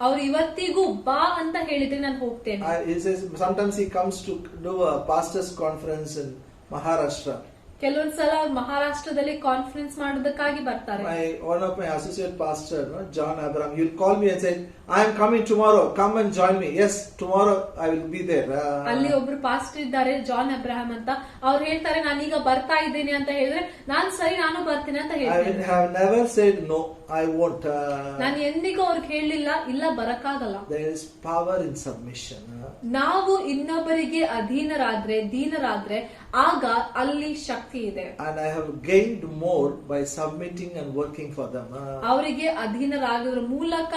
ಅವ್ರು ಇವತ್ತಿಗೂ ಬಾ ಅಂತ ಹೇಳಿದ್ರೆ ನಾನು ಹೋಗ್ತೇನೆ. He says, sometimes he comes to do a pastor's conference in Maharashtra. ಕೆಲವೊಂದ್ಸಲ ಅವ್ರು ಮಹಾರಾಷ್ಟ್ರದಲ್ಲಿ ಕಾನ್ಫರೆನ್ಸ್ ಮಾಡೋದಕ್ಕಾಗಿ ಬರ್ತಾರೆ. One of my associate pastor, John Abraham, he'll call me and say, I am coming tomorrow. Come and join me. Yes, tomorrow I will be there. ಅಲ್ಲಿ ಒಬ್ರು pastor ಇದ್ದಾರೆ, John Abraham ಅಂತ. ಅವ್ರು ಹೇಳ್ತಾರೆ ನಾನೀಗ ಬರ್ತಾ ಇದ್ದೇನೆ ಅಂತ ಹೇಳಿದ್ರೆ ನಾನು ಸರಿ ನಾನು ಬರ್ತೀನಿ ಅಂತ I ಹೇಳ್ತೇನೆ. have never said no, I won't. ನಾನು ಎಂದಿಗೂ ಅವ್ರಿಗೆ ಹೇಳಿಲ್ಲ ಇಲ್ಲ ಬರಕ್ಕಾಗಲ್ಲ. There is power in submission. ನಾವು ಇನ್ನೊಬ್ಬರಿಗೆ ದೀನರಾದ್ರೆ ಆಗ ಅಲ್ಲಿ ಶಕ್ತಿ ಇದೆ. And I have gained more by submitting and working for them. ಅವರಿಗೆ ಅಧೀನರಾಗೋದ್ರ ಮೂಲಕ,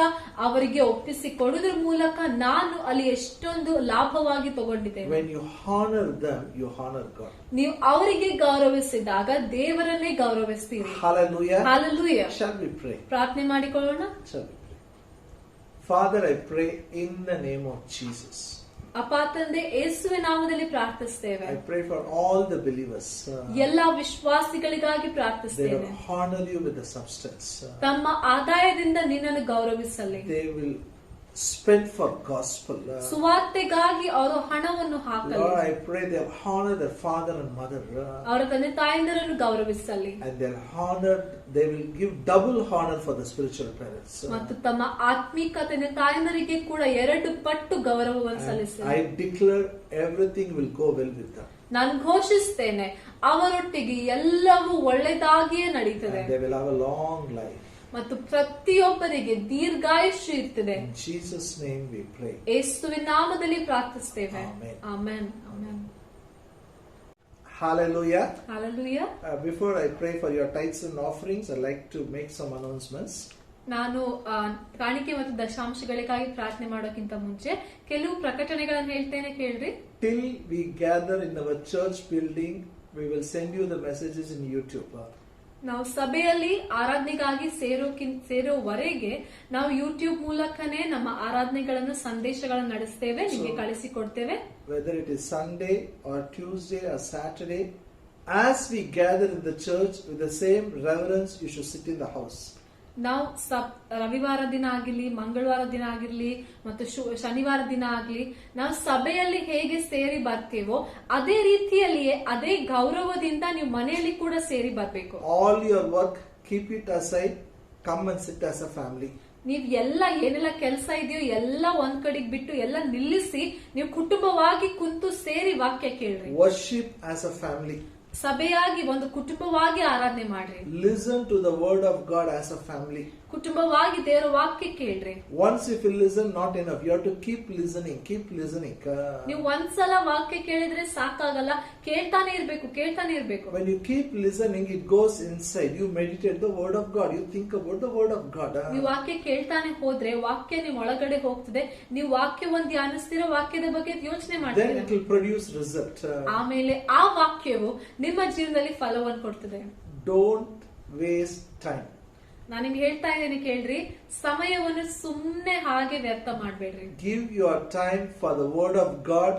ಅವರಿಗೆ ಒಪ್ಪಿಸಿ ಕೊಡೋದ್ರ ಮೂಲಕ ನಾನು ಅಲ್ಲಿ ಎಷ್ಟೊಂದು ಲಾಭವಾಗಿ ತಗೊಂಡಿದ್ದೇನೆ. When you honor them, you honor God. ನೀವು ಅವರಿಗೆ ಗೌರವಿಸಿದಾಗ ದೇವರನ್ನೇ ಗೌರವಿಸ್ತೀರಿ. Hallelujah. Hallelujah. Shall we pray? ಪ್ರಾರ್ಥನೆ ಮಾಡಿಕೊಳ್ಳೋಣ. Shall we pray? Father, I pray in the name of Jesus. ಅಪ್ಪ ತಂದೆ, ಯೇಸುವಿನ ನಾಮದಲ್ಲಿ ಪ್ರಾರ್ಥಿಸ್ತೇವೆ. I pray for all the believers. ಎಲ್ಲಾ ವಿಶ್ವಾಸಿಗಳಿಗಾಗಿ They ಪ್ರಾರ್ಥಿಸ್ತೇವೆ. will honor you with the substance. ತಮ್ಮ ಆದಾಯದಿಂದ ನಿನ್ನನ್ನು ಗೌರವಿಸಲಿ. They will spend for gospel. ಸುವಾರ್ತೆಗಾಗಿ ಅವರು ಹಣವನ್ನು ಹಾಕಲಿ. Lord, I pray they'll honor their father and mother. ಅವರ ತಂದೆ ತಾಯಂದಿರನ್ನು ಗೌರವಿಸಲಿ. And they'll honor, they will give double honor for the spiritual parents. ಮತ್ತು ತಮ್ಮ ಆತ್ಮಿಕ ತಂದೆ ತಾಯಂದಿರಿಗೆ ಕೂಡ 2 ಪಟ್ಟು ಗೌರವವನ್ನು ಸಲ್ಲಿಸಲಿ. I declare everything will go well with them. ನಾನು ಘೋಷಿಸ್ತೇನೆ ಅವರೊಟ್ಟಿಗೆ ಎಲ್ಲವೂ ಒಳ್ಳೆದಾಗಿಯೇ ನಡೀತದೆ. And they will have a long life. ಮತ್ತು ಪ್ರತಿಯೊಬ್ಬರಿಗೆ ದೀರ್ಘಾಯುಷ್ಯ ಇರ್ತದೆ. In Jesus' name we pray. ಯೇಸುವಿನ ನಾಮದಲ್ಲಿ ಪ್ರಾರ್ಥಿಸ್ತೇವೆ. Amen. Amen. Amen. Hallelujah. Hallelujah. Before I pray for your tithes and offerings, I'd like to make some announcements. ನಾನು ಕಾಣಿಕೆ ಮತ್ತು ದಶಾಂಶಗಳಿಗಾಗಿ ಪ್ರಾರ್ಥನೆ ಮಾಡೋಕ್ಕಿಂತ ಮುಂಚೆ ಕೆಲವು ಪ್ರಕಟಣೆಗಳನ್ನು ಹೇಳ್ತೇನೆ, ಕೇಳ್ರಿ. Till we gather in our church building, we will send you the messages in YouTube. ನಾವು ಸಭೆಯಲ್ಲಿ ಆರಾಧನೆಗಾಗಿ ಸೇರೋವರೆಗೆ ನಾವು ಯೂಟ್ಯೂಬ್ ಮೂಲಕನೇ ನಮ್ಮ ಆರಾಧನೆಗಳನ್ನು ಸಂದೇಶಗಳನ್ನು ನಡೆಸ್ತೇವೆ, ನಿಮಗೆ ಕಳಿಸಿಕೊಡ್ತೇವೆ. Whether it is Sunday or Tuesday or Saturday, as we gather in the church with the same reverence, you should sit in the house. ನಾವು ರವಿವಾರ ದಿನ ಆಗಿರ್ಲಿ, ಮಂಗಳವಾರ ದಿನ ಆಗಿರ್ಲಿ ಮತ್ತು ಶನಿವಾರ ದಿನ ಆಗ್ಲಿ, ನಾವು ಸಭೆಯಲ್ಲಿ ಹೇಗೆ ಸೇರಿ ಬರ್ತೇವೋ ಅದೇ ರೀತಿಯಲ್ಲಿಯೇ ಅದೇ ಗೌರವದಿಂದ ನೀವು ಮನೆಯಲ್ಲಿ ಕೂಡ ಸೇರಿ ಬರ್ಬೇಕು. All your work, keep it aside, come and sit as a family. ನೀವ್ ಏನೆಲ್ಲ ಕೆಲಸ ಇದೆಯೋ ಎಲ್ಲ ಒಂದ್ ಕಡೆಗೆ ಬಿಟ್ಟು ಎಲ್ಲ ನಿಲ್ಲಿಸಿ ನೀವು ಕುಟುಂಬವಾಗಿ ಕುಂತು ಸೇರಿ ವಾಕ್ಯ ಕೇಳ್ರಿ. Worship as a family. ಸಭೆಯಾಗಿ ಒಂದು ಕುಟುಂಬವಾಗಿ ಆರಾಧನೆ ಮಾಡ್ರಿ. Listen to the word of God as a family. ಕುಟುಂಬವಾಗಿ ದೇವರ ವಾಕ್ಯ ಕೇಳ್ರಿ. Once if you listen, not enough. You have to keep listening. ನೀವು ಒಂದ್ಸಲ ವಾಕ್ಯ ಕೇಳಿದ್ರೆ ಸಾಕಾಗಲ್ಲ, ಕೇಳ್ತಾನೆ ಇರ್ಬೇಕು. When you keep listening, it goes inside. You meditate the word of God. You think about the word of God. ನೀವು ವಾಕ್ಯ ಕೇಳ್ತಾನೆ ಹೋದ್ರೆ ವಾಕ್ಯ ನಿಮ್ ಒಳಗಡೆ ಹೋಗ್ತದೆ. ನೀವು ವಾಕ್ಯವನ್ನು ಧ್ಯಾನಿಸ್ತೀರ, ವಾಕ್ಯದ ಬಗ್ಗೆ ಯೋಚನೆ ಮಾಡ್ತೀರ. Then it will produce result. ಆಮೇಲೆ ಆ ವಾಕ್ಯವು ನಿಮ್ಮ ಜೀವನದಲ್ಲಿ ಫಲವನ್ನು ಕೊಡ್ತದೆ. Don't waste time. ನಾನು ನಿಮ್ಗೆ ಹೇಳ್ತಾ ಇದ್ದೇನೆ, ಕೇಳ್ರಿ. ಸಮಯವನ್ನು ಸುಮ್ನೆ ಹಾಗೆ ವ್ಯರ್ಥ ಮಾಡ್ಬೇಡ್ರಿ. Give your time for the word of God.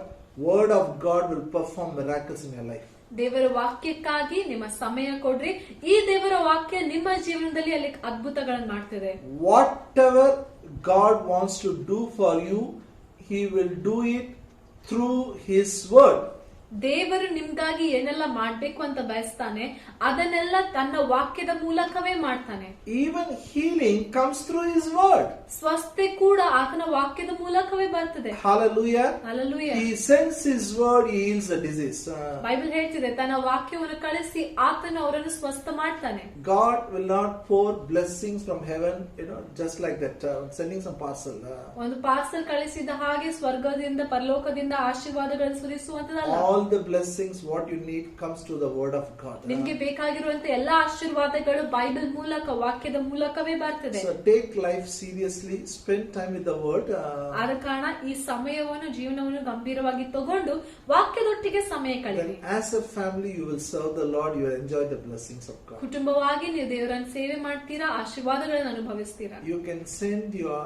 Word of God will perform miracles in your life. ದೇವರ ವಾಕ್ಯಕ್ಕಾಗಿ ನಿಮ್ಮ ಸಮಯ ಕೊಡ್ರಿ. ಈ ದೇವರ ವಾಕ್ಯ ನಿಮ್ಮ ಜೀವನದಲ್ಲಿ ಅಲ್ಲಿ ಅದ್ಭುತಗಳನ್ನು ಮಾಡ್ತಿದೆ. Whatever God wants to do for you, He will do it through His word. ದೇವರು ನಿಮ್ಗಾಗಿ ಏನೆಲ್ಲ ಮಾಡ್ಬೇಕು ಅಂತ ಬಯಸ್ತಾನೆ ಅದನ್ನೆಲ್ಲ ತನ್ನ ವಾಕ್ಯದ ಮೂಲಕವೇ ಮಾಡ್ತಾನೆ. Even healing comes through His word. ಸ್ವಸ್ಥತೆ ಕೂಡ ಆತನ ವಾಕ್ಯದ ಮೂಲಕವೇ ಬರ್ತದೆ. Hallelujah. Hallelujah. He sends His word, He heals the disease. Bible ಹೇಳ್ತಿದೆ ತನ್ನ ವಾಕ್ಯವನ್ನು ಕಳಿಸಿ ಆತನು ಅವರನ್ನು ಸ್ವಸ್ಥ ಮಾಡ್ತಾನೆ. God will not pour blessings from heaven, just like that, sending some parcel. ಒಂದು ಪಾರ್ಸಲ್ ಕಳಿಸಿದ ಹಾಗೆ ಸ್ವರ್ಗದಿಂದ ಪರಲೋಕದಿಂದ ಆಶೀರ್ವಾದಗಳನ್ನು ಸುರಿಸುವಂತದಲ್ಲ. All the blessings what you need comes to the word of God. ನಿಮಗೆ ಬೇಕಾಗಿರುವಂತ ಎಲ್ಲಾ ಆಶೀರ್ವಾದಗಳು ಬೈಬಲ್ ಮೂಲಕ ವಾಕ್ಯದ ಮೂಲಕವೇ ಬರ್ತದೆ. So take life seriously, spend time with the word. ಆದ ಕಾರಣ ಈ ಸಮಯವನ್ನು ಜೀವನವನ್ನು ಗಂಭೀರವಾಗಿ ತಗೊಂಡು ವಾಕ್ಯದೊಟ್ಟಿಗೆ ಸಮಯ ಕಳೆಯಿರಿ. As a family you will serve the Lord, you will enjoy the blessings of God. ಕುಟುಂಬವಾಗಿ ನೀವು ದೇವರನ್ನು ಸೇವೆ ಮಾಡ್ತೀರಾ, ಆಶೀರ್ವಾದಗಳನ್ನು ಅನುಭವಿಸ್ತೀರಾ. You can send your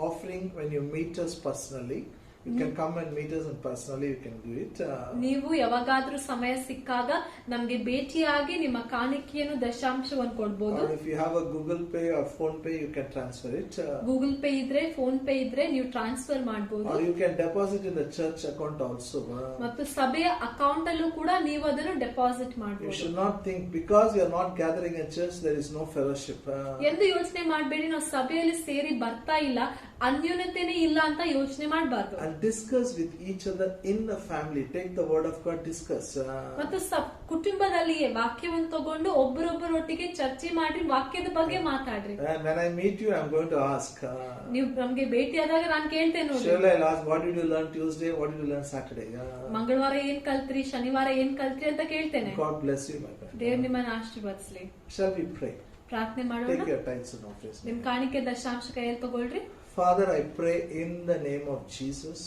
offering when you meet us personally. You can come and meet us and personally you can do it. ನೀವು ಯಾವಾಗಾದ್ರೂ ಸಮಯ ಸಿಕ್ಕಾಗ ನಮಗೆ ಭೇಟಿಯಾಗಿ ನಿಮ್ಮ ಕಾಣಿಕೆಯನ್ನು ದಶಾಂಶವನ್ನು ಕೊಡಬಹುದು. Or if you have a Google Pay or Phone Pay, you can transfer it. Google pay ಇದ್ರೆ ಫೋನ್ ಪೇ ಇದ್ರೆ ನೀವು ಟ್ರಾನ್ಸ್ಫರ್ ಮಾಡಬಹುದು. Or you can deposit in the church account also. ಮತ್ತು ಸಭೆಯ ಅಕೌಂಟ್ ಅಲ್ಲೂ ಕೂಡ ನೀವು ಅದನ್ನು ಡೆಪಾಸಿಟ್ You ಮಾಡಬಹುದು. should not think because you are not gathering in church there is no fellowship. ಎಂದು ಯೋಚನೆ ಮಾಡಬೇಡಿ, ನಾವು ಸಭೆಯಲ್ಲಿ ಸೇರಿ ಬರ್ತಾ ಇಲ್ಲ, ಅನ್ಯೋನ್ಯತೆನೇ ಇಲ್ಲ ಅಂತ ಯೋಚನೆ ಮಾಡಬಾರ್ದು. And discuss with each other in the family. Take the word of God, discuss. ಮತ್ತು ಕುಟುಂಬದಲ್ಲಿಯೇ ವಾಕ್ಯವನ್ನು ತಗೊಂಡು ಒಬ್ಬರೊಬ್ಬರೊಟ್ಟಿಗೆ ಚರ್ಚೆ ಮಾಡಿ ವಾಕ್ಯದ ಬಗ್ಗೆ ಮಾತಾಡ್ರಿ. And when I meet you, I'm going to ask. ನೀವು ನಮ್ಗೆ ಭೇಟಿಯಾದಾಗ ನಾನು ಕೇಳ್ತೇನೆ ನೋಡಿ. Surely I'll ask, what did you learn Tuesday? What did you learn Saturday? ಮಂಗಳವಾರ ಏನ್ ಕಲ್ತ್ರಿ, ಶನಿವಾರ ಏನ್ ಕಲ್ತ್ರಿ ಅಂತ ಕೇಳ್ತೇನೆ. God bless you, my friend. ದೇವ್ರು ನಿಮ್ಮನ್ನ ಆಶೀರ್ವದಿಸ್ಲಿ. Shall we pray? ಪ್ರಾರ್ಥನೆ Take ಮಾಡೋಣ. your tithes and offerings. ನಿಮ್ ಕಾಣಿಕೆ ದಶಾಂಶ ಕೈಯಲ್ಲಿ ತಗೊಳ್ರಿ. Father, I pray in the name of Jesus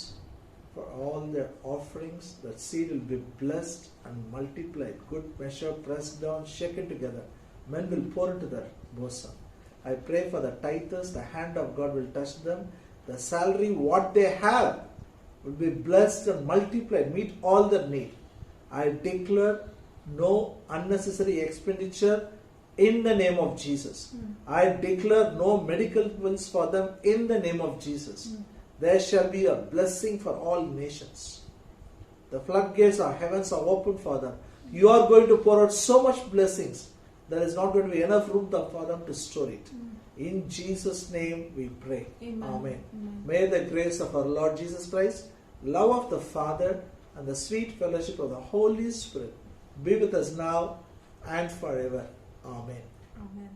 for all the offerings, that seed will be blessed and multiplied. Good measure, pressed down, shaken together. Men will pour into their bosom. I pray for the tithers, the hand of God will touch them. The salary, what they have, will be blessed and multiplied, meet all their need. I declare no unnecessary expenditure in the name of Jesus. I declare no medical bills for them in the name of Jesus. There shall be a blessing for all nations. The floodgates of heavens are open for them. You are going to pour out so much blessings. There is not going to be enough room for them to store it. In Jesus' name we pray. Amen. May the grace of our Lord Jesus Christ, love of the Father, and the sweet fellowship of the Holy Spirit be with us now and forever. Amen. Amen.